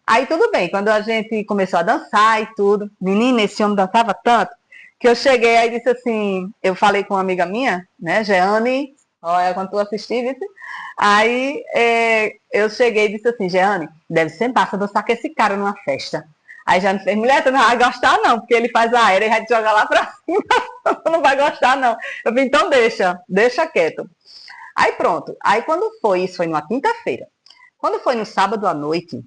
Aí tudo bem, quando a gente começou a dançar e tudo, menina, esse homem dançava tanto, que eu cheguei aí e disse assim, eu falei com uma amiga minha, né, Jeane, olha, quando tu assistir, viu? Aí eu cheguei e disse assim, Jeane, deve ser massa dançar com esse cara numa festa. Aí já me fez, mulher, tu não vai gostar não, porque ele faz a aérea e vai te jogar lá pra cima, tu não vai gostar não. Eu falei, então deixa quieto. Aí pronto. Aí quando foi, isso foi numa quinta-feira. Quando foi no sábado à noite,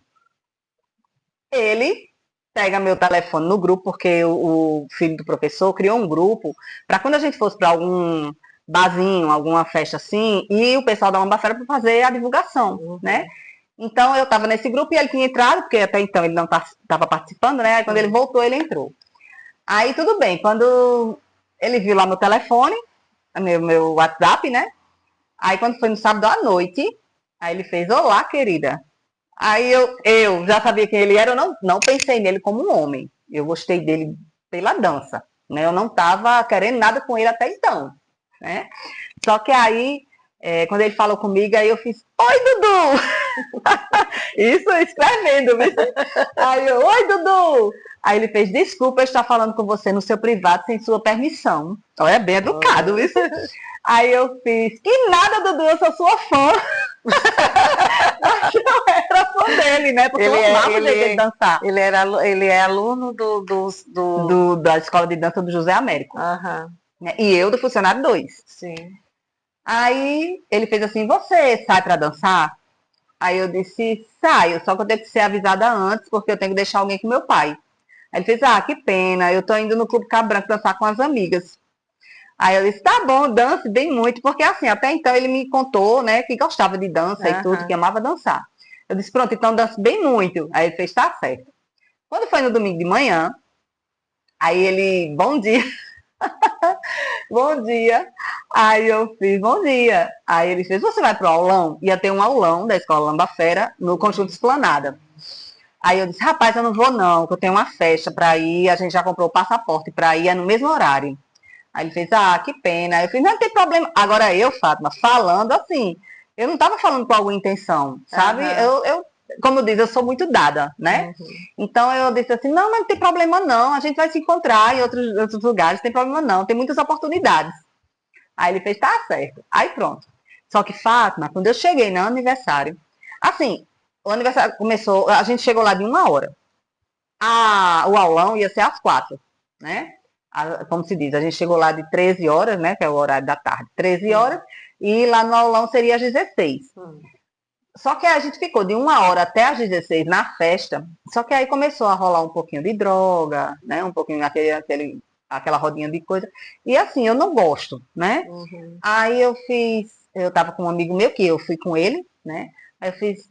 ele pega meu telefone no grupo, porque o filho do professor criou um grupo para quando a gente fosse para algum barzinho, alguma festa assim, e o pessoal da Lambafera para fazer a divulgação, né? Então eu estava nesse grupo e ele tinha entrado, porque até então ele não estava participando, né? Aí quando ele voltou, ele entrou. Aí tudo bem, quando ele viu lá meu telefone, meu WhatsApp, né? Aí quando foi no sábado à noite, aí ele fez, olá, querida. Aí eu já sabia quem ele era, eu não pensei nele como um homem. Eu gostei dele pela dança, né? Eu não estava querendo nada com ele até então, né? Só que aí, quando ele falou comigo, aí eu fiz, oi, Dudu! Isso escrevendo, viu? Aí eu, oi, Dudu! Aí ele fez, desculpa eu estar falando com você no seu privado sem sua permissão. Olha, bem educado, isso. Aí eu fiz, que nada, Dudu, eu sou sua fã. Mas eu era fã dele, né? Porque eu amava o jeito dele dançar. Ele é aluno da escola de dança do José Américo. Aham. E eu do Funcionário 2. Sim. Aí ele fez assim, você sai pra dançar? Aí eu disse, saio, só que eu tenho que ser avisada antes, porque eu tenho que deixar alguém com meu pai. Aí ele fez, que pena, eu tô indo no Clube Cabo Branco dançar com as amigas. Aí eu disse, tá bom, dance bem muito, porque assim, até então ele me contou, né, que gostava de dança e tudo, que amava dançar. Eu disse, pronto, então dance bem muito. Aí ele fez, tá certo. Quando foi no domingo de manhã, aí ele, bom dia, bom dia. Aí eu fiz, bom dia. Aí ele fez, você vai pro aulão? Ia ter um aulão da Escola Lambafera no Conjunto Esplanada. Aí eu disse, rapaz, eu não vou não, que eu tenho uma festa pra ir, a gente já comprou o passaporte pra ir, é no mesmo horário. Aí ele fez, que pena. Aí eu fiz, não tem problema. Agora eu, Fátima, falando assim, eu não estava falando com alguma intenção, sabe? Eu, como eu disse, eu sou muito dada, né? Então eu disse assim, não, mas não tem problema não, a gente vai se encontrar em outros lugares, não tem problema não, tem muitas oportunidades. Aí ele fez, tá certo. Aí pronto. Só que, Fátima, quando eu cheguei no aniversário, assim, o aniversário começou, a gente chegou lá de 1 hora. O aulão ia ser às 4, né? Como se diz, a gente chegou lá de 13 horas, né? Que é o horário da tarde, 13 horas, e lá no aulão seria às 16. Só que a gente ficou de 1 hora até às 16 na festa, só que aí começou a rolar um pouquinho de droga, né? Um pouquinho aquela rodinha de coisa. E assim, eu não gosto, né? Aí eu tava com um amigo meu, que eu fui com ele, né? Aí eu fiz,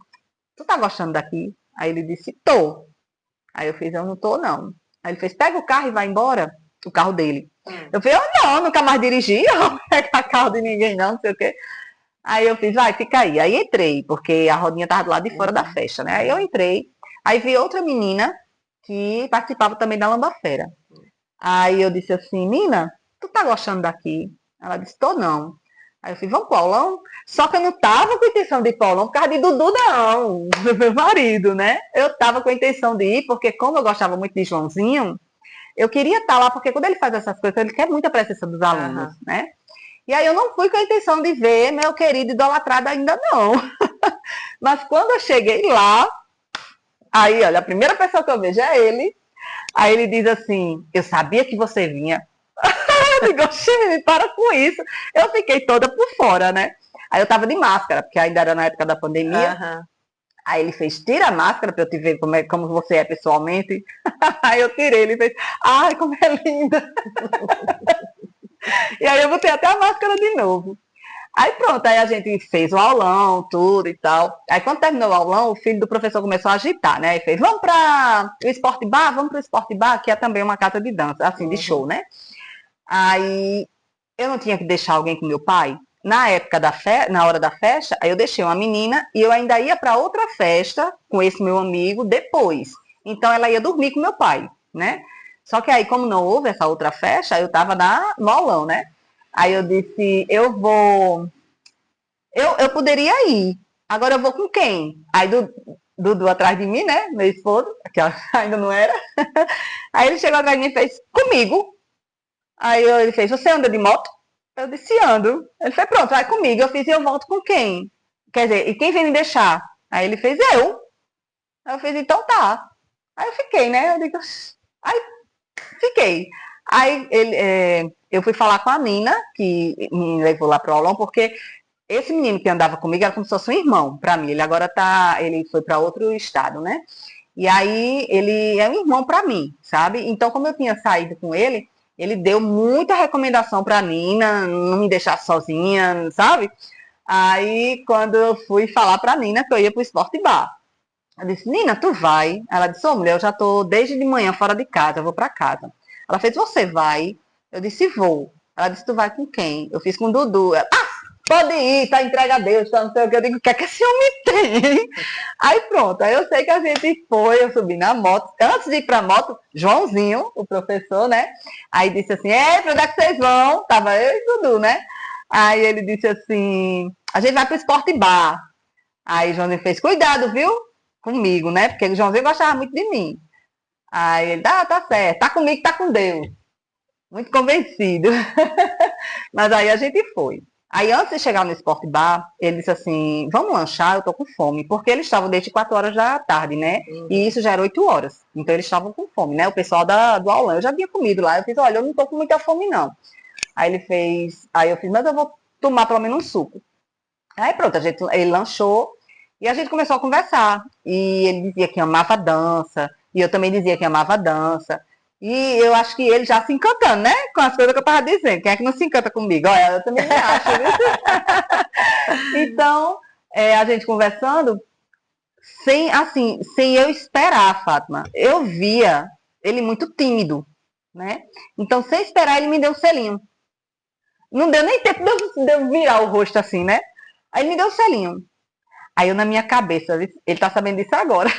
tu tá gostando daqui? Aí ele disse, tô. Aí eu fiz, eu não tô, não. Aí ele fez, pega o carro e vai embora. O carro dele. Eu falei, não, nunca mais dirigi, eu não vou pegar carro de ninguém, não sei o quê. Aí eu fiz, vai, fica aí. Aí entrei, porque a rodinha tava do lado de fora da festa, né? Aí eu entrei, aí vi outra menina que participava também da Lambafera. Aí eu disse assim, Nina, tu tá gostando daqui? Ela disse, tô não. Aí eu fiz, vamos pro aulão? Só que eu não tava com a intenção de ir pro aulão por causa de Dudu, não, do meu marido, né? Eu tava com a intenção de ir, porque como eu gostava muito de Joãozinho, eu queria estar lá, porque quando ele faz essas coisas, ele quer muita presença dos alunos, né? E aí eu não fui com a intenção de ver meu querido idolatrado ainda não. Mas quando eu cheguei lá, aí, olha, a primeira pessoa que eu vejo é ele. Aí ele diz assim, eu sabia que você vinha. Eu digo, me para com isso. Eu fiquei toda por fora, né? Aí eu tava de máscara, porque ainda era na época da pandemia. Aí ele fez, tira a máscara pra eu te ver como você é pessoalmente. Aí eu tirei, ele fez, ai, como é linda. E aí eu botei até a máscara de novo. Aí pronto, aí a gente fez o aulão, tudo e tal. Aí quando terminou o aulão, o filho do professor começou a agitar, né? Aí fez, vamos para o Esporte Bar, vamos para o Esporte Bar, que é também uma casa de dança, assim, de show, né? Aí eu não tinha que deixar alguém com meu pai. Na época na hora da festa, aí eu deixei uma menina e eu ainda ia para outra festa com esse meu amigo depois. Então ela ia dormir com meu pai, né? Só que aí, como não houve essa outra festa, eu tava no aulão, né? Aí eu disse, eu vou. Eu poderia ir. Agora eu vou com quem? Aí Dudu atrás de mim, né? Meu esposo, que ainda não era. Aí ele chegou atrás de mim e fez, comigo. Aí ele fez, você anda de moto? Eu disse, ando. Ele fez, pronto, vai comigo. Eu fiz, e eu volto com quem? Quer dizer, e quem vem me deixar? Aí ele fez, eu. Aí eu fiz, então tá. Aí eu fiquei, né? Eu digo, aí fiquei. Aí eu fui falar com a Nina, que me levou lá pro aulão, porque esse menino que andava comigo era como se fosse um irmão para mim. Ele agora ele foi para outro estado, né? E aí ele é um irmão para mim, sabe? Então, como eu tinha saído com ele deu muita recomendação para Nina, não me deixar sozinha, sabe? Aí, quando eu fui falar pra Nina que eu ia pro Esporte Bar, eu disse, Nina, tu vai? Ela disse, ô mulher, eu já tô desde de manhã fora de casa, eu vou pra casa. Ela fez, você vai? Eu disse, vou. Ela disse, tu vai com quem? Eu fiz com o Dudu. Ela, pode ir, tá entregue a Deus, tá não sei o que. Eu digo, o que é que esse homem tem? Aí pronto, aí eu sei que a gente foi, eu subi na moto. Antes de ir pra moto, Joãozinho, o professor, né? Aí disse assim, pra onde é que vocês vão? Tava eu e o Dudu, né? Aí ele disse assim, a gente vai pro Esporte Bar. Aí o Joãozinho fez, cuidado, viu? Comigo, né? Porque o Joãozinho gostava muito de mim. Aí ele, tá certo, tá comigo, tá com Deus. Muito convencido. Mas aí a gente foi. Aí antes de chegar no Sport Bar, ele disse assim, vamos lanchar, eu tô com fome. Porque eles estavam desde 4 horas da tarde, né? E isso já era 8 horas. Então eles estavam com fome, né? O pessoal do aulão. Eu já tinha comido lá. Eu fiz, olha, eu não tô com muita fome, não. Aí ele fez, aí eu fiz, mas eu vou tomar pelo menos um suco. Aí pronto, ele lanchou e a gente começou a conversar. E ele dizia que amava dança, e eu também dizia que amava dança. E eu acho que ele já se encantando, né? Com as coisas que eu tava dizendo. Quem é que não se encanta comigo? Olha, eu também me acho, viu? Então, a gente conversando, sem eu esperar, Fátima. Eu via ele muito tímido, né? Então, sem esperar, ele me deu um selinho. Não deu nem tempo de eu virar o rosto assim, né? Aí ele me deu um selinho. Aí eu na minha cabeça, ele tá sabendo disso agora.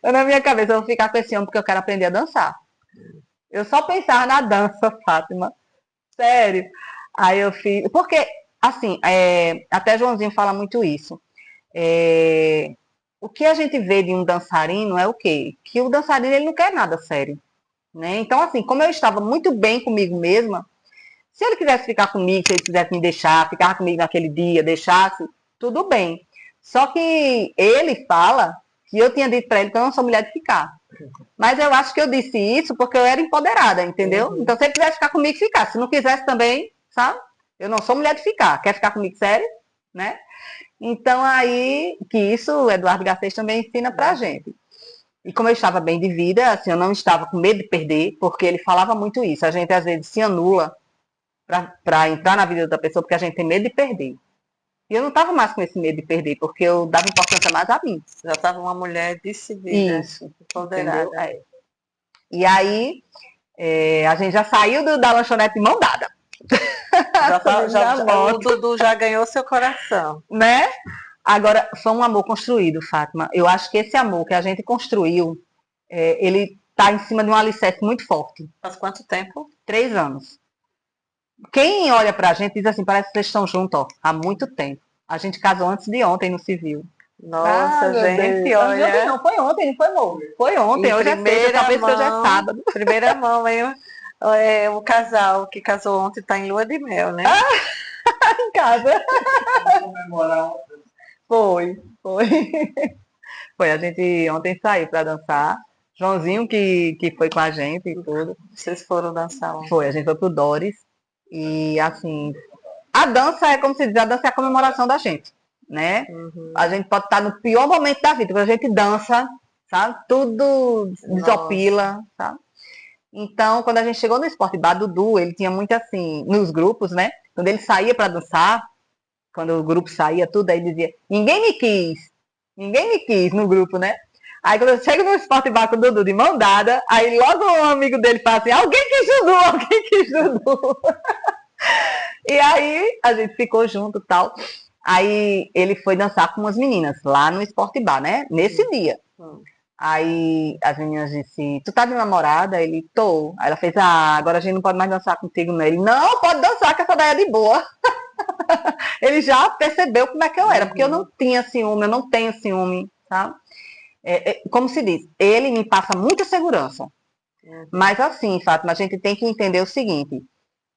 Eu na minha cabeça, eu vou ficar com esse homem porque eu quero aprender a dançar. Eu só pensava na dança, Fátima. Sério. Aí eu fiz. Porque, assim, até Joãozinho fala muito isso. O que a gente vê de um dançarino é o quê? Que o dançarino ele não quer nada sério. Né? Então, assim, como eu estava muito bem comigo mesma, se ele quisesse ficar comigo, se ele quisesse me deixar, ficar comigo naquele dia, deixasse, tudo bem. Só que ele fala que eu tinha dito para ele que eu não sou mulher de ficar. Mas eu acho que eu disse isso porque eu era empoderada, entendeu? Então, se ele quisesse ficar comigo, ficar. Se não quisesse também, sabe? Eu não sou mulher de ficar. Quer ficar comigo sério? Né? Então, aí, que isso o Eduardo Garcês também ensina pra gente. E como eu estava bem de vida, assim, eu não estava com medo de perder, porque ele falava muito isso. A gente, às vezes, se anula para entrar na vida da pessoa porque a gente tem medo de perder. E eu não estava mais com esse medo de perder, porque eu dava importância mais a mim. Já estava uma mulher decidida, Isso, empoderada. E aí, a gente já saiu da lanchonete de mão dada. O Dudu já ganhou seu coração. Né? Agora, foi um amor construído, Fátima. Eu acho que esse amor que a gente construiu, ele está em cima de um alicerce muito forte. Faz quanto tempo? 3 anos. Quem olha pra gente diz assim, parece que vocês estão juntos, ó, há muito tempo. A gente casou antes de ontem no civil. Nossa, gente, olha. Não, foi ontem, não foi, amor? Foi ontem, hoje é sexta, talvez que hoje é sábado. Primeira mão, hein? O casal que casou ontem está em lua de mel, né? Em casa. Foi. Foi, a gente ontem saiu pra dançar. Joãozinho que foi com a gente e tudo. Vocês foram dançar ontem? Foi, a gente foi pro Doris. E assim, a dança é como se diz, a dança é a comemoração da gente, né? Uhum. A gente pode estar no pior momento da vida, quando a gente dança, sabe? Tudo desopila, sabe? Então, quando a gente chegou no Esporte Bar, Dudu, ele tinha muito assim, nos grupos, né? Quando ele saía para dançar, quando o grupo saía, tudo, aí ele dizia, ninguém me quis no grupo, né? Aí quando eu chego no Esporte Bar com o Dudu de mão dada, aí logo um amigo dele fala assim, alguém quis Dudu. E aí a gente ficou junto e tal. Aí ele foi dançar com umas meninas lá no Esporte Bar, né? Nesse dia. Aí as meninas disse, tu tá de namorada? Ele, tô. Aí ela fez, agora a gente não pode mais dançar contigo, não. Ele, não, pode dançar, que essa daí é de boa. Ele já percebeu como é que eu era, porque eu não tinha ciúme, eu não tenho ciúme, sabe? Como se diz, ele me passa muita segurança. Mas assim, Fátima, a gente tem que entender o seguinte,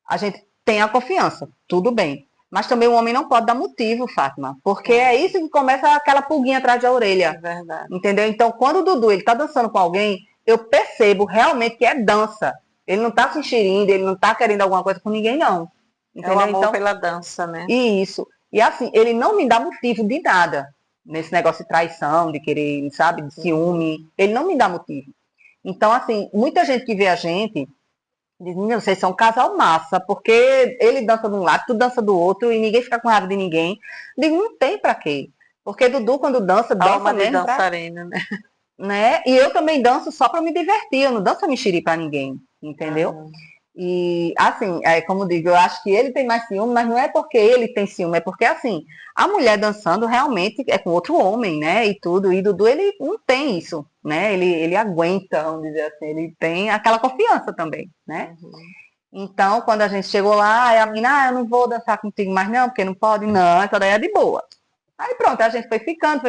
a gente tem a confiança, tudo bem. Mas também o homem não pode dar motivo, Fátima, porque é isso que começa aquela pulguinha atrás da orelha. É verdade. Entendeu? Então, quando o Dudu ele tá dançando com alguém, eu percebo realmente que é dança. Ele não tá se enxerindo, ele não tá querendo alguma coisa com ninguém, não. Entendeu? É o amor pela dança, né? Isso. E assim, ele não me dá motivo de nada. Nesse negócio de traição, de querer, sabe, de ciúme. Ele não me dá motivo. Então, assim, muita gente que vê a gente Diz, "Menina, vocês são um casal massa, porque ele dança de um lado, tu dança do outro, e ninguém fica com raiva de ninguém." Digo, não tem pra quê. Porque Dudu, quando dança, dança Alma de mesmo pra, dançarina, né? né? E eu também danço só pra me divertir, eu não danço a mexerir pra ninguém, entendeu? Aham. E, assim, como digo, eu acho que ele tem mais ciúme, mas não é porque ele tem ciúme, é porque, assim, a mulher dançando realmente é com outro homem, né, e tudo, e Dudu, ele não tem isso, né, ele aguenta, vamos dizer assim, ele tem aquela confiança também, né. Uhum. Então, quando a gente chegou lá, aí a menina, eu não vou dançar contigo mais não, porque não pode, não, essa daí é de boa. Aí pronto, a gente foi ficando,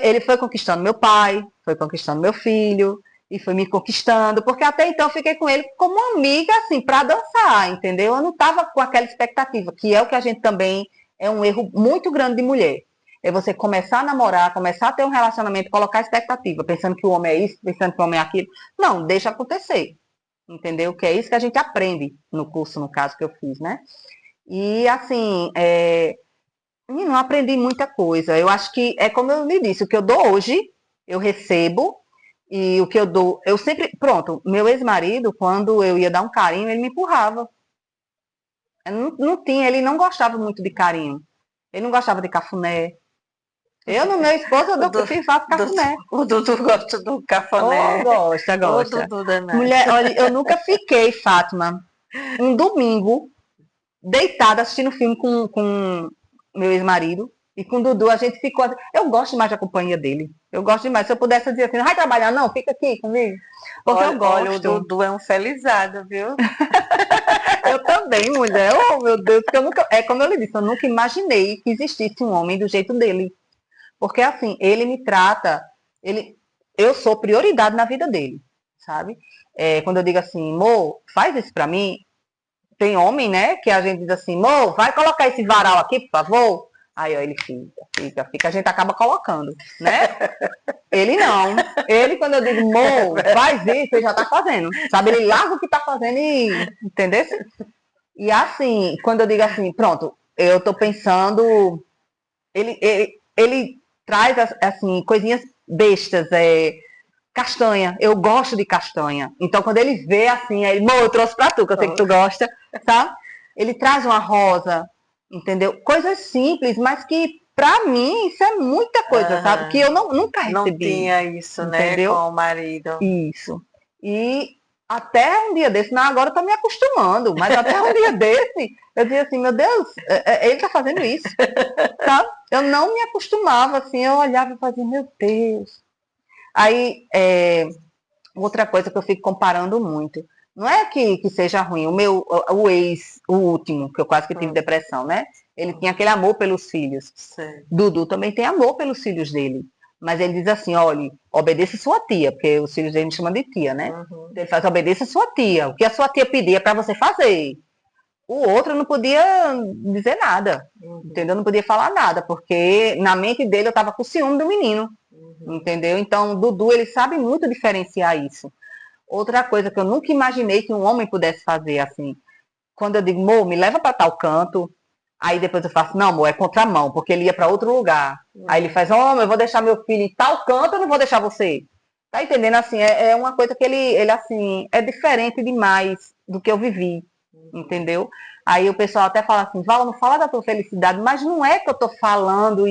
ele foi conquistando meu pai, foi conquistando meu filho, e foi me conquistando, porque até então eu fiquei com ele como uma amiga, assim, para dançar, entendeu? Eu não estava com aquela expectativa, que é o que a gente também, é um erro muito grande de mulher. É você começar a namorar, começar a ter um relacionamento, colocar expectativa, pensando que o homem é isso, pensando que o homem é aquilo. Não, deixa acontecer, entendeu? Que é isso que a gente aprende no curso, no caso que eu fiz, né? E, assim, não aprendi muita coisa. Eu acho que é como eu lhe disse, o que eu dou hoje, eu recebo, e o que eu dou, eu sempre, pronto, meu ex-marido, quando eu ia dar um carinho, ele me empurrava. Eu não tinha, ele não gostava muito de carinho. Ele não gostava de cafuné. Eu, no meu esposo, eu O, dou, Du, faço Dudu, cafuné. o Dudu gosta do Oh, cafuné. gosta, Ô, gosta. Dudu danado. Mulher, olha, eu nunca fiquei, Fátima, um domingo deitada assistindo filme com meu ex-marido e com o Dudu, a gente ficou. Eu gosto mais da companhia dele. Eu gosto demais. Se eu pudesse dizer assim, não vai trabalhar, não, fica aqui comigo. Porque eu Olha, o gosto. Dudu é um felizardo, viu? Eu também, mulher. Oh, meu Deus, que eu nunca. É como eu lhe disse, eu nunca imaginei que existisse um homem do jeito dele. Porque assim, ele me trata. Ele, eu sou prioridade na vida dele, sabe? Quando eu digo assim, Mo, faz isso pra mim, tem homem, né, que a gente diz assim, Mo, vai colocar esse varal aqui, por favor. Aí, ó, ele fica, a gente acaba colocando, né? Ele não. Ele, quando eu digo, Mo, faz isso, ele já tá fazendo. Sabe, ele larga o que tá fazendo e, entendeu? E assim, quando eu digo assim, pronto, eu tô pensando, ele traz, assim, coisinhas bestas, castanha, eu gosto de castanha. Então, quando ele vê assim, aí, Mo, eu trouxe pra tu, que eu sei que tu gosta, tá? Ele traz uma rosa, entendeu? Coisas simples, mas que pra mim isso é muita coisa, sabe? Que Aham. eu nunca Não recebi, tinha isso, né, com entendeu? o marido. Isso. E até um dia desse, não, agora eu tô me acostumando, mas até um dia desse, eu dizia assim, meu Deus, ele tá fazendo isso, sabe? Eu não me acostumava, assim, eu olhava e fazia, meu Deus. Aí, outra coisa que eu fico comparando muito. Não é que seja ruim. O ex, o último, que eu quase que tive Hum, depressão, né? Ele hum, tinha aquele amor pelos filhos. sei. Dudu também tem amor pelos filhos dele. Mas ele diz assim, olha, obedeça sua tia, porque os filhos dele me chamam de tia, né? Uhum, Ele faz, obedeça sua tia. O que a sua tia pedir é para você fazer. O outro não podia dizer nada, uhum, entendeu? Não podia falar nada, porque na mente dele eu estava com ciúme do menino, uhum. entendeu? Então, Dudu, ele sabe muito diferenciar isso. Outra coisa que eu nunca imaginei que um homem pudesse fazer assim. Quando eu digo, amor, me leva para tal canto, aí depois eu faço, não, amor, é contramão, porque ele ia para outro lugar. Aí ele Uhum. faz, oh, eu vou deixar meu filho em tal canto, eu não vou deixar você. Tá entendendo? Assim, é uma coisa que ele, assim, é diferente demais do que eu vivi, Uhum. entendeu? Aí o pessoal até fala assim, Val, não fala da tua felicidade, mas não é que eu tô falando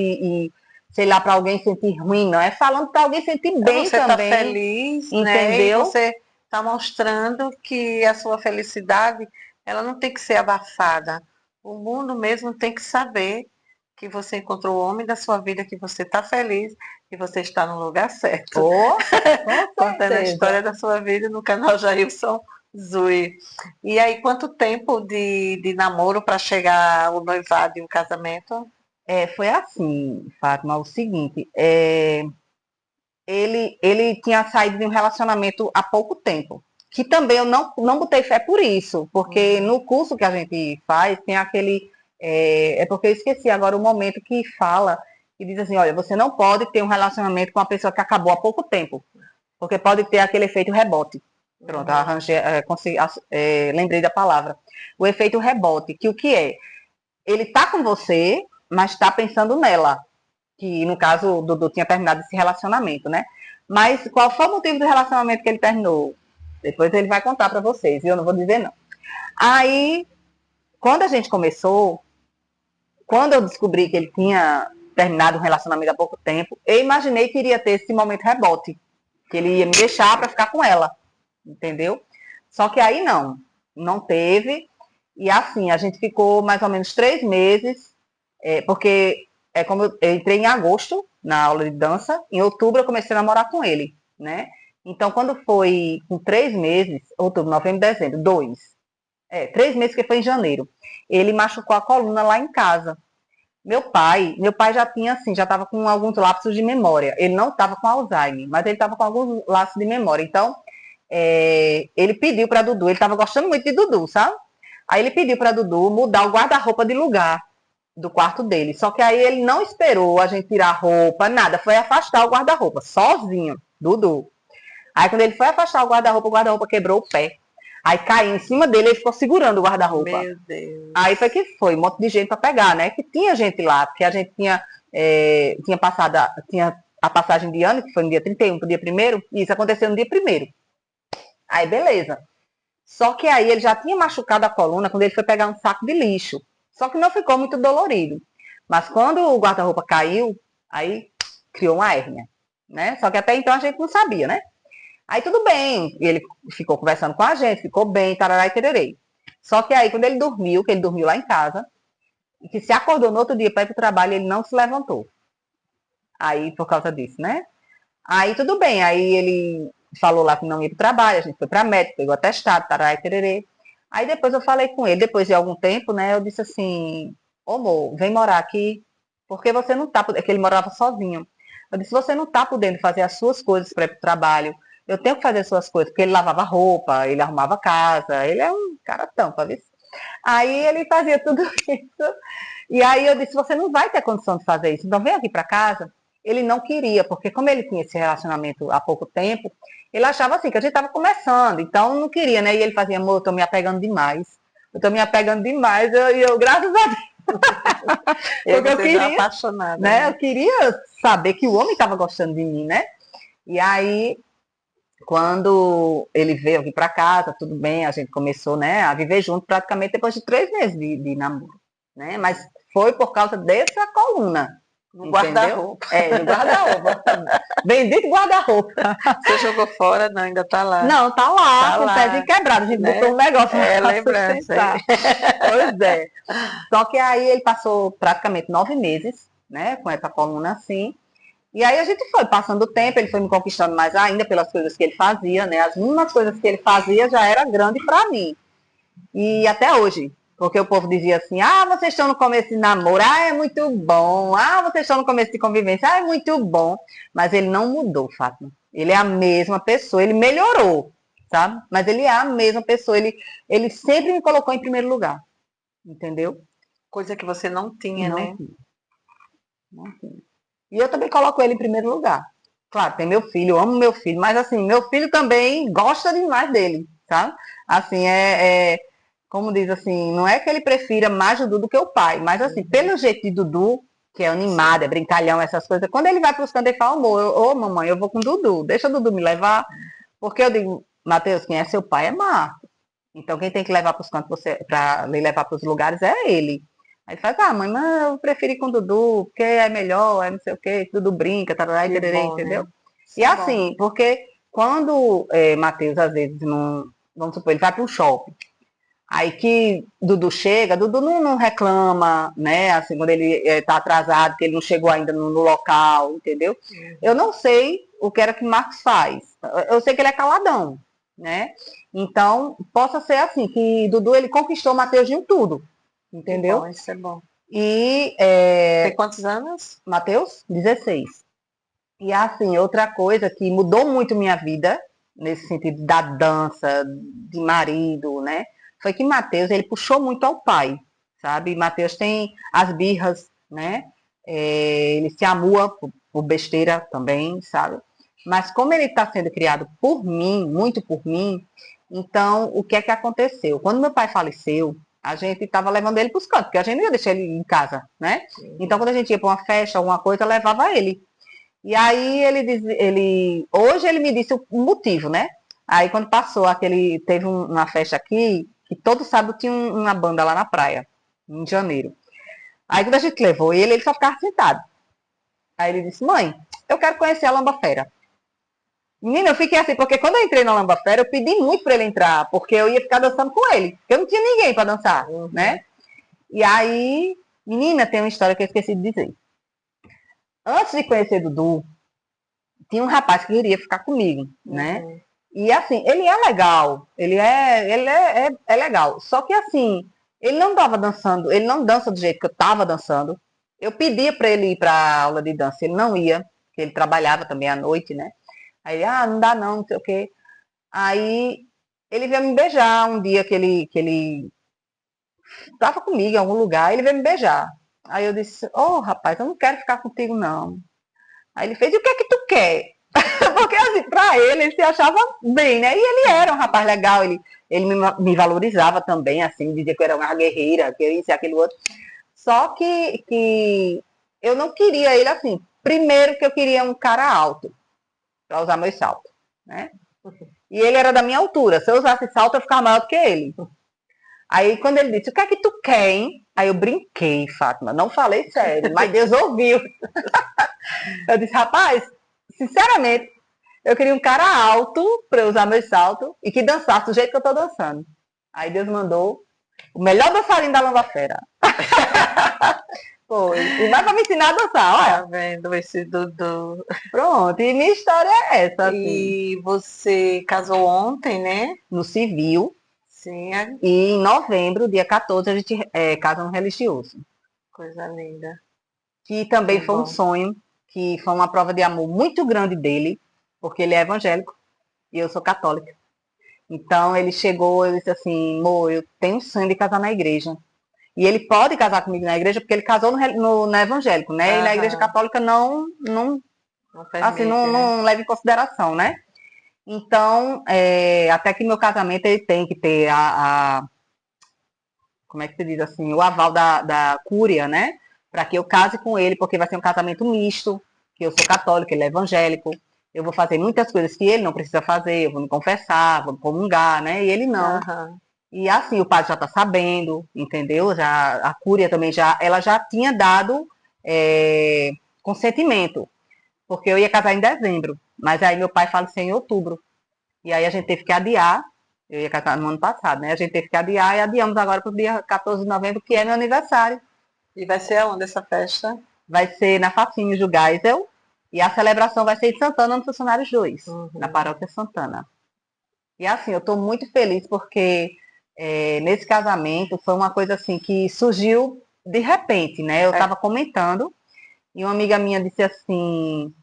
sei lá, para alguém sentir ruim, não. É falando para alguém sentir bem Você está também, feliz, né? E entendeu? você está mostrando que a sua felicidade, ela não tem que ser abafada. O mundo mesmo tem que saber que você encontrou o homem da sua vida, que você está feliz, que você está no lugar certo. Oh, com Contando a certeza. história da sua vida no canal Jailson Zui. E aí, quanto tempo de namoro para chegar ao noivado e o casamento? Foi assim, Fátima, o seguinte, ele tinha saído de um relacionamento há pouco tempo, que também eu não botei fé por isso, porque Uhum, no curso que a gente faz tem aquele, porque eu esqueci agora o momento que fala, e diz assim, olha, você não pode ter um relacionamento com uma pessoa que acabou há pouco tempo, porque pode ter aquele efeito rebote. Pronto, uhum, arranjei, lembrei da palavra. O efeito rebote, que o que é? Ele tá com você, mas está pensando nela. Que no caso o Dudu tinha terminado esse relacionamento, né? Mas qual foi o motivo do relacionamento que ele terminou? Depois ele vai contar para vocês, e eu não vou dizer não. Aí, quando a gente começou, quando eu descobri que ele tinha terminado um relacionamento há pouco tempo, eu imaginei que iria ter esse momento rebote, que ele ia me deixar para ficar com ela, entendeu? Só que aí não teve. E assim, a gente ficou mais ou menos 3 meses, porque como eu entrei em agosto na aula de dança, em outubro eu comecei a namorar com ele, né? Então, quando foi com 3 meses, outubro, novembro, dezembro, 3 meses, que foi em janeiro, ele machucou a coluna lá em casa. Meu pai já tinha assim, já estava com alguns lapsos de memória. Ele não estava com Alzheimer, mas ele estava com alguns lapsos de memória. Então, ele pediu para Dudu, ele estava gostando muito de Dudu, sabe? Aí ele pediu para Dudu mudar o guarda-roupa de lugar do quarto dele. Só que aí ele não esperou a gente tirar a roupa, nada, foi afastar o guarda-roupa, sozinho, Dudu. Aí quando ele foi afastar o guarda-roupa quebrou o pé. Aí caiu em cima dele, ele ficou segurando o guarda-roupa. Meu Deus. Aí foi um monte de gente para pegar, né? Que tinha gente lá, porque a gente tinha a passagem de ano, que foi no dia 31 pro dia 1º, e isso aconteceu no dia 1º. Aí beleza. Só que aí ele já tinha machucado a coluna quando ele foi pegar um saco de lixo. Só que não ficou muito dolorido. Mas quando o guarda-roupa caiu, aí criou uma hérnia, né? Só que até então a gente não sabia, né? Aí tudo bem, ele ficou conversando com a gente, ficou bem, tarará e tererei. Só que aí quando ele dormiu, que ele dormiu lá em casa, e que se acordou no outro dia para ir para o trabalho, ele não se levantou. Aí por causa disso, né? Aí tudo bem, aí ele falou lá que não ia para o trabalho, a gente foi para médico, pegou atestado, tarará e tererê. Aí depois eu falei com ele, depois de algum tempo, né? Eu disse assim, ô amor, vem morar aqui, porque você não tá, porque ele morava sozinho. Eu disse, você não tá podendo fazer as suas coisas para ir para o trabalho. Eu tenho que fazer as suas coisas, porque ele lavava roupa, ele arrumava casa, ele é um cara tampa, viu? Aí ele fazia tudo isso. E aí eu disse, você não vai ter condição de fazer isso, então vem aqui para casa. Ele não queria, porque como ele tinha esse relacionamento há pouco tempo, ele achava assim, que a gente estava começando, então não queria, né? E ele fazia, amor, eu tô me apegando demais. Eu tô me apegando demais, e eu graças a Deus. Eu queria, apaixonada, né? Eu queria saber que o homem estava gostando de mim, né? E aí, quando ele veio aqui para casa, tudo bem, a gente começou, né, a viver junto praticamente depois de 3 meses de namoro, né? Mas foi por causa dessa coluna. No guarda-roupa. No guarda-roupa. Bendito guarda-roupa. Você jogou fora? Não, ainda tá lá. Não, tá lá, com o pezinho quebrado. A gente botou um negócio pra lembrança. Pois é. Só que aí ele passou praticamente 9 meses, né, com essa coluna assim. E aí a gente foi passando o tempo, ele foi me conquistando mais ainda pelas coisas que ele fazia, né? As mínimas coisas que ele fazia já era grande para mim. E até hoje. Porque o povo dizia assim, vocês estão no começo de namoro, é muito bom. Vocês estão no começo de convivência, é muito bom. Mas ele não mudou, Fátima. Ele é a mesma pessoa, ele melhorou, sabe? Mas ele é a mesma pessoa, ele sempre me colocou em primeiro lugar. Entendeu? Coisa que você não tinha, não né? Tinha. Não tinha. E eu também coloco ele em primeiro lugar. Claro, tem meu filho, eu amo meu filho, mas assim, meu filho também gosta demais dele, sabe? Assim, como diz assim, não é que ele prefira mais Dudu do que o pai, mas assim, pelo jeito de Dudu, que é animado, é brincalhão, essas coisas, quando ele vai para os cantos, ele fala, amor, mamãe, eu vou com Dudu, deixa o Dudu me levar, porque eu digo, Matheus, quem é seu pai é Marco, então quem tem que levar para os cantos, para lhe levar para os lugares é ele. Aí ele faz, mãe, mas eu prefiro ir com o Dudu, porque é melhor, é não sei o quê, Dudu brinca, tarará, entendeu? Né? E assim, porque quando Matheus, às vezes, não, vamos supor, ele vai para um shopping, aí que Dudu chega, Dudu não reclama, né? Assim, quando ele tá atrasado, que ele não chegou ainda no local, entendeu? Eu não sei o que era que Marcos faz. Eu sei que ele é caladão, né? Então, possa ser assim, que Dudu, ele conquistou Matheus em tudo, entendeu? Bom, isso é bom. E... Tem quantos anos? Matheus? 16. E assim, outra coisa que mudou muito minha vida, nesse sentido da dança, de marido, né? Foi que Matheus, ele puxou muito ao pai, sabe? Matheus tem as birras, né? Ele se amua por besteira também, sabe? Mas como ele está sendo criado por mim, muito por mim, então o que é que aconteceu? Quando meu pai faleceu, a gente estava levando ele para os cantos, porque a gente não ia deixar ele em casa, né? Então quando a gente ia para uma festa, alguma coisa, levava ele. E aí hoje ele me disse o motivo, né? Aí quando passou teve uma festa aqui, que todo sábado tinha uma banda lá na praia, em janeiro. Aí quando a gente levou ele só ficava sentado. Aí ele disse, mãe, eu quero conhecer a Lambafera. Menina, eu fiquei assim, porque quando eu entrei na Lambafera, eu pedi muito pra ele entrar, porque eu ia ficar dançando com ele, porque eu não tinha ninguém pra dançar, né? E aí, menina, tem uma história que eu esqueci de dizer. Antes de conhecer Dudu, tinha um rapaz que queria ficar comigo, né? E assim, ele é legal, ele é legal. Só que assim, ele não tava dançando, ele não dança do jeito que eu tava dançando. Eu pedia pra ele ir pra aula de dança, ele não ia, porque ele trabalhava também à noite, né? Aí ele, não dá não sei o quê. Aí ele veio me beijar um dia que ele tava comigo em algum lugar, ele veio me beijar. Aí eu disse, rapaz, eu não quero ficar contigo não. Aí ele fez, e o que é que tu quer? Porque assim, pra ele se achava bem, né? E ele era um rapaz legal, ele me valorizava também, assim, dizia que eu era uma guerreira, que isso e aquele outro. Só que eu não queria ele assim. Primeiro que eu queria um cara alto, pra usar meus saltos, né? E ele era da minha altura. Se eu usasse salto, eu ficava maior do que ele. Aí quando ele disse, o que é que tu quer, hein? Aí eu brinquei, Fátima. Não falei sério, mas Deus ouviu. Eu disse, rapaz, sinceramente, eu queria um cara alto pra eu usar meu salto e que dançasse do jeito que eu tô dançando. Aí Deus mandou o melhor dançarino da Lambafera. Foi. E vai pra me ensinar a dançar, olha. Tá vendo esse Dudu? Pronto, e minha história é essa, assim. E você casou ontem, né? No civil. Sim, E em novembro, dia 14, a gente casa no religioso. coisa linda. Que também Que foi um bom. sonho, que foi uma prova de amor muito grande dele, porque ele é evangélico e eu sou católica. Então ele chegou e disse assim, amor, eu tenho um sonho de casar na igreja. E ele pode casar comigo na igreja porque ele casou no evangélico, né? E na igreja católica não permite, assim, não leva em consideração, né? Então, até que meu casamento ele tem que ter como é que se diz assim, o aval da cúria, né? Para que eu case com ele, porque vai ser um casamento misto, que eu sou católica, ele é evangélico. Eu vou fazer muitas coisas que ele não precisa fazer, eu vou me confessar, vou me comungar, né? E ele não. E assim, o padre já está sabendo, entendeu? Já, a cúria também ela já tinha dado consentimento, porque eu ia casar em dezembro, mas aí meu pai faleceu em outubro. E aí a gente teve que adiar, eu ia casar no ano passado, né? A gente teve que adiar e adiamos agora para o dia 14 de novembro, que é meu aniversário. E vai ser aonde essa festa? Vai ser na Facinhos do Geisel, e a celebração vai ser em Santana, no Funcionários 2, na Paróquia Santana. E assim, eu estou muito feliz porque nesse casamento foi uma coisa assim que surgiu de repente, né? Eu estava comentando e uma amiga minha disse assim,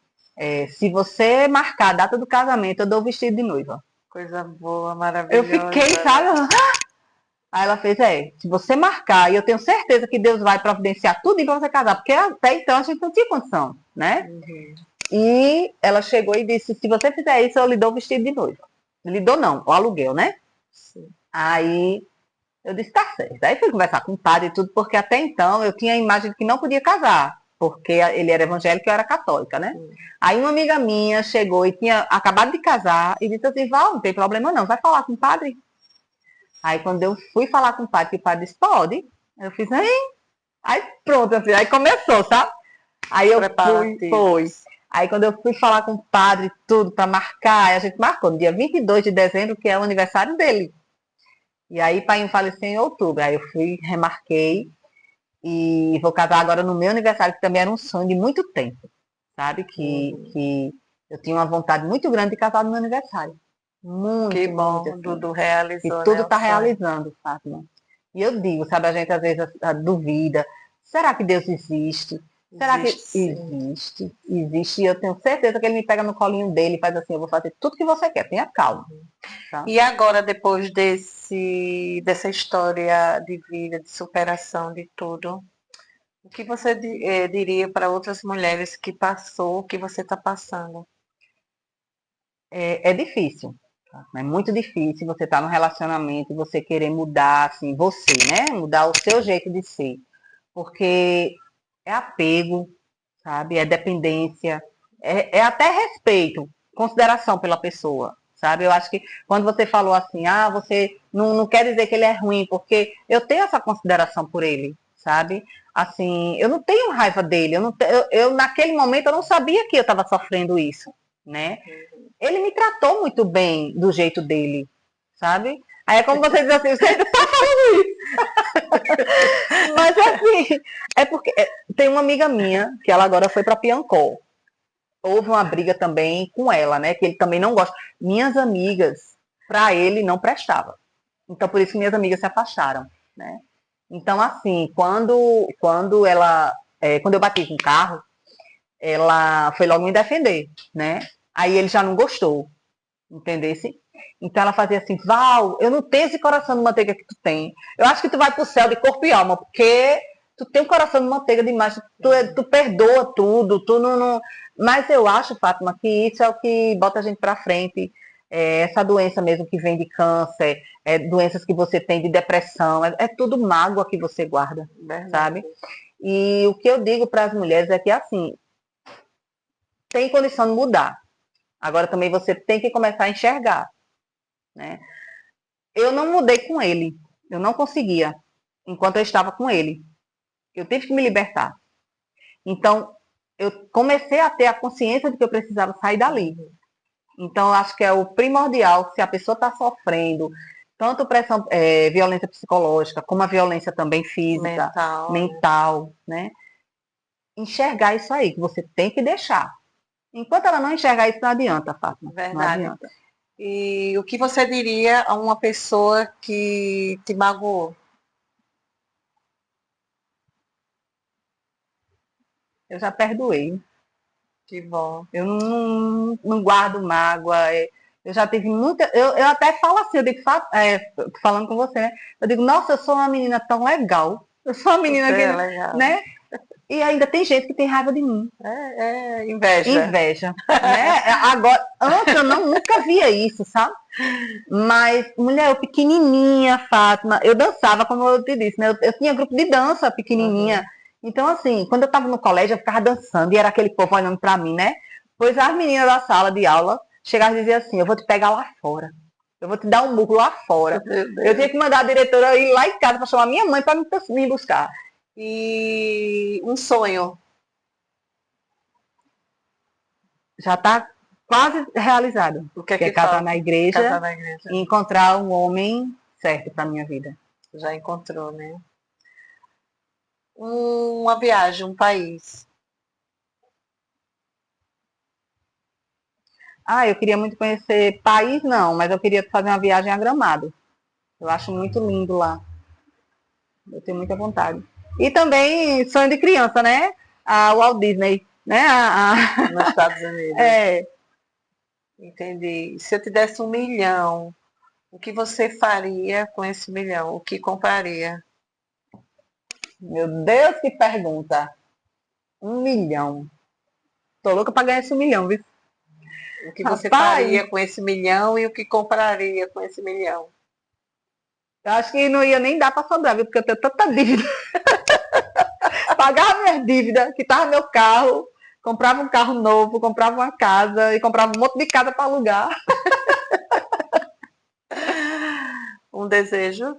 se você marcar a data do casamento, eu dou o vestido de noiva. Coisa boa, maravilhosa. Eu fiquei, sabe? Aí ela fez, se você marcar, e eu tenho certeza que Deus vai providenciar tudo para você casar, porque até então a gente não tinha condição, né? E ela chegou e disse, se você fizer isso, eu lhe dou o vestido de noiva. Lhe dou não, o aluguel, né? Sim. Aí eu disse, tá certo. Aí fui conversar com o padre e tudo, porque até então eu tinha a imagem de que não podia casar, porque ele era evangélico e eu era católica, né? Aí uma amiga minha chegou e tinha acabado de casar e disse assim, Val, não tem problema não, vai falar com o padre? Aí quando eu fui falar com o padre, que o padre disse, pode. Eu fiz, aí pronto, assim, aí começou, sabe? Aí eu fui. Aí quando eu fui falar com o padre, tudo para marcar, a gente marcou no dia 22 de dezembro, que é o aniversário dele. E aí pai faleceu em outubro. Aí eu fui, remarquei e vou casar agora no meu aniversário, que também era um sonho de muito tempo, sabe? Que eu tinha uma vontade muito grande de casar no meu aniversário. Muito, que bom, muito, assim. Dudu realizou, e tudo está né, realizando, Fátima. E eu digo, sabe, a gente às vezes duvida, será que Deus existe? Será que existe? Existe, e eu tenho certeza que ele me pega no colinho dele e faz assim, eu vou fazer tudo que você quer, tenha calma. Tá? E agora, depois dessa história de vida, de superação, de tudo, o que você diria para outras mulheres que passou, o que você está passando? É difícil. É muito difícil você estar num relacionamento e você querer mudar, assim, você, né? Mudar o seu jeito de ser. Porque é apego, sabe? É dependência, é até respeito, consideração pela pessoa, sabe? Eu acho que quando você falou assim, você não quer dizer que ele é ruim, porque eu tenho essa consideração por ele, sabe? Assim, eu não tenho raiva dele, eu naquele momento eu não sabia que eu estava sofrendo isso, né? Ele me tratou muito bem do jeito dele, sabe? Aí é como você diz assim, você ainda tá falando isso. Mas assim, é porque tem uma amiga minha, que ela agora foi para Piancó. Houve uma briga também com ela, né? Que ele também não gosta. Minhas amigas, para ele, não prestava. Então, por isso que minhas amigas se afastaram, né? Então, assim, quando eu bati com o carro, ela foi logo me defender, né? Aí ele já não gostou, entendesse? Então ela fazia assim, Val, eu não tenho esse coração de manteiga que tu tem. Eu acho que tu vai pro céu de corpo e alma, porque tu tem um coração de manteiga demais, tu perdoa tudo, tu não. Mas eu acho, Fátima, que isso é o que bota a gente pra frente. Essa doença mesmo que vem de câncer, doenças que você tem de depressão, é tudo mágoa que você guarda, Verdade. sabe? E o que eu digo para as mulheres é que assim, tem condição de mudar. Agora também você tem que começar a enxergar, né? Eu não mudei com ele, eu não conseguia, enquanto eu estava com ele. Eu tive que me libertar. Então, eu comecei a ter a consciência de que eu precisava sair dali. Então, eu acho que é o primordial, se a pessoa está sofrendo, tanto pressão, violência psicológica, como a violência também física, mental, né? Enxergar isso aí, que você tem que deixar. Enquanto ela não enxergar isso, não adianta, Fátima. Verdade. Não adianta. E o que você diria a uma pessoa que te magoou? Eu já perdoei. Que bom. Eu não guardo mágoa. Eu já tive muita. Eu até falo assim, eu digo, falando com você, né? Eu digo, nossa, eu sou uma menina tão legal. Eu sou uma menina Você que, é legal. né? E ainda tem gente que tem raiva de mim. Inveja. Inveja, né? Agora, antes eu nunca via isso, sabe? Mas, mulher, eu pequenininha, Fátima, eu dançava, como eu te disse, né? Eu tinha grupo de dança pequenininha. Então, assim, quando eu tava no colégio, eu ficava dançando e era aquele povo olhando pra mim, né? Pois as meninas da sala de aula chegavam e diziam assim, eu vou te pegar lá fora. Eu vou te dar um murro lá fora. Eu tinha que mandar a diretora ir lá em casa para chamar minha mãe para me buscar. E um sonho? Já está quase realizado. O que é que que é casar falta? na igreja, Casar na igreja. e encontrar um homem certo para minha vida. Já encontrou, né? Uma viagem, um país. Eu queria muito conhecer país, não, mas eu queria fazer uma viagem a Gramado. Eu acho muito lindo lá. Eu tenho muita vontade. E também sonho de criança, né? A Walt Disney, né? Nos Estados Unidos. Entendi. Se eu te desse 1 milhão, o que você faria com esse milhão? O que compraria? Meu Deus, que pergunta. 1 milhão. Tô louca pra ganhar esse 1 milhão, viu? O que você faria com esse milhão e o que compraria com esse milhão? Eu acho que não ia nem dar pra sobrar, viu? Porque eu tenho tanta dívida. Pagava minhas dívidas, quitava meu carro, comprava um carro novo, comprava uma casa e comprava um monte de casa para alugar. Um desejo?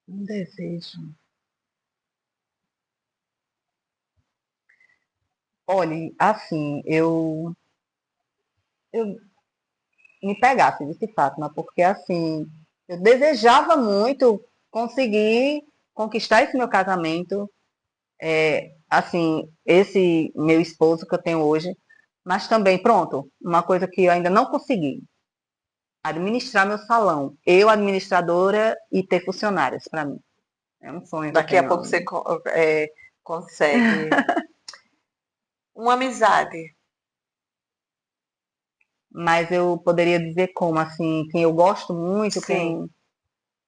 Um desejo. Olha, assim, eu me pegasse de Fátima, porque assim, eu desejava muito conseguir conquistar esse meu casamento, assim, esse meu esposo que eu tenho hoje, mas também, pronto, uma coisa que eu ainda não consegui, administrar meu salão, eu administradora e ter funcionários para mim. É um sonho que eu Daqui a tenho. pouco você consegue. Uma amizade. Mas eu poderia dizer como, assim, quem eu gosto muito, Sim.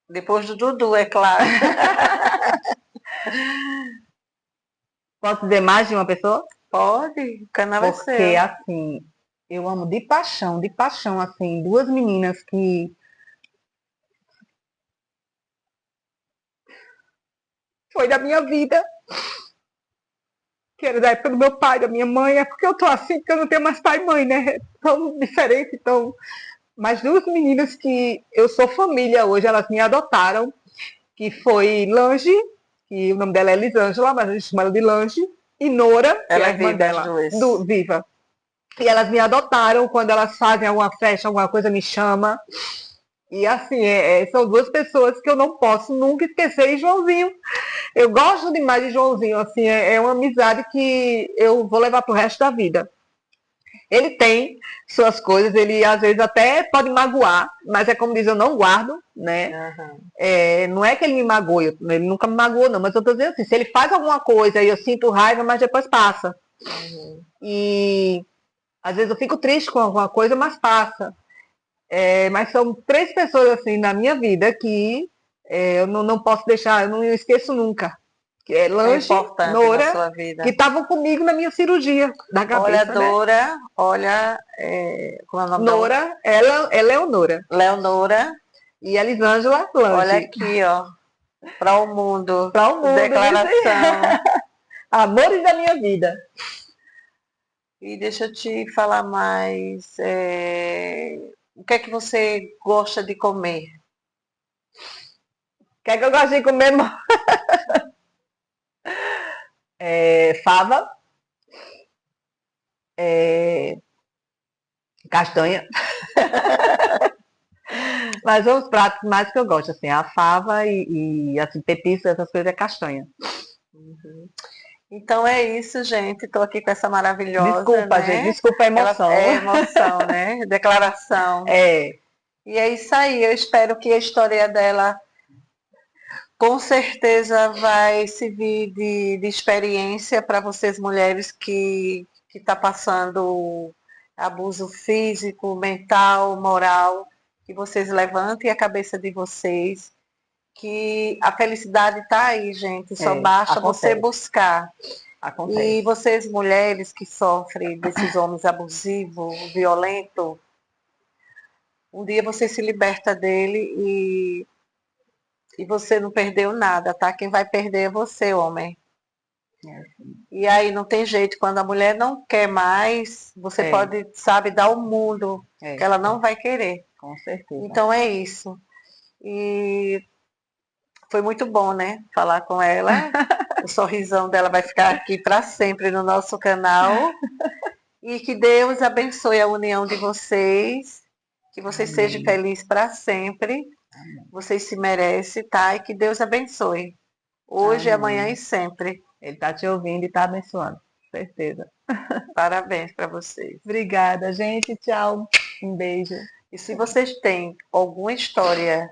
Depois do Dudu, é claro. Posso dizer mais de uma pessoa? Pode, o canal é Porque, seu. assim, eu amo de paixão, assim, duas meninas que foi da minha vida. que era da época do meu pai, da minha mãe. É porque eu tô assim, porque eu não tenho mais pai e mãe, né? É tão diferente, tão... Mas duas meninas que eu sou família hoje, elas me adotaram, que foi Lange, que o nome dela é Elisângela, mas a gente chama ela de Lange, e Nora, que é Ela a é irmã viva, as dela, duas. Viva. E elas me adotaram, quando elas fazem alguma festa, alguma coisa, me chama. E assim, são duas pessoas que eu não posso nunca esquecer. E Joãozinho, eu gosto demais de Joãozinho, assim, é uma amizade que eu vou levar pro resto da vida. Ele tem suas coisas, ele às vezes até pode magoar, mas é como diz, eu não guardo, né? Uhum. Não é que ele me magoe, ele nunca me magoou, não, mas eu tô dizendo assim, se ele faz alguma coisa e eu sinto raiva, mas depois passa. Uhum. E às vezes eu fico triste com alguma coisa, mas passa. Mas são três pessoas assim na minha vida que eu não posso deixar, eu não esqueço nunca. Que é É Lange, importante na Nora, sua que vida. estavam comigo na minha cirurgia da Olha, cabeça, né? Dora, olha, como é o nome da outra? Nora, ela é Leonora. Leonora, E a Elisângela olha Lange. aqui, ó, para o mundo. Para o mundo, viu? Declaração. Amores da minha vida. E deixa eu te falar mais. O que é que você gosta de comer? O que é que eu gosto de comer? Fava, castanha. Mas os pratos mais que eu gosto, assim, a fava e assim, pepiça, essas coisas é castanha. Uhum. Então é isso, gente. Estou aqui com essa maravilhosa, Desculpa, gente, né? desculpa a Ela emoção. é emoção, né? Declaração. É, E é isso aí. Eu espero que a história dela com certeza vai servir de experiência para vocês mulheres que tá passando abuso físico, mental, moral, que vocês levantem a cabeça de vocês, que a felicidade está aí, gente, só basta você acontece, buscar. E acontece. vocês mulheres que sofrem desses homens abusivos, violentos, um dia você se liberta dele e você não perdeu nada, tá? Quem vai perder é você, homem. E aí não tem jeito, quando a mulher não quer mais, você pode, sabe, dar o mundo, que ela não vai querer. Com certeza. Então é isso. E foi muito bom, né? Falar com ela. O sorrisão dela vai ficar aqui para sempre no nosso canal. E que Deus abençoe a união de vocês. Que vocês Amém. sejam felizes para sempre. Amém. Vocês se merecem, tá? E que Deus abençoe. Hoje, Amém. amanhã e sempre. Ele está te ouvindo e está abençoando, certeza. Parabéns para vocês. Obrigada, gente. Tchau. Um beijo. E se vocês têm alguma história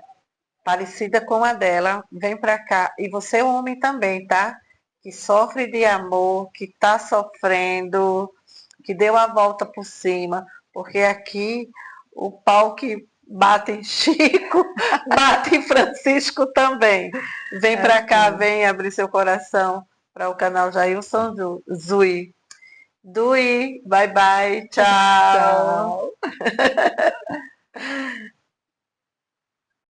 parecida com a dela, vem para cá. E você é homem também, tá? Que sofre de amor, que está sofrendo, que deu a volta por cima, porque aqui o pau que bate em Chico, bate em Francisco também. Vem para cá, vem abrir seu coração para o canal Jailson Zui. Dui, bye bye, tchau. Tchau.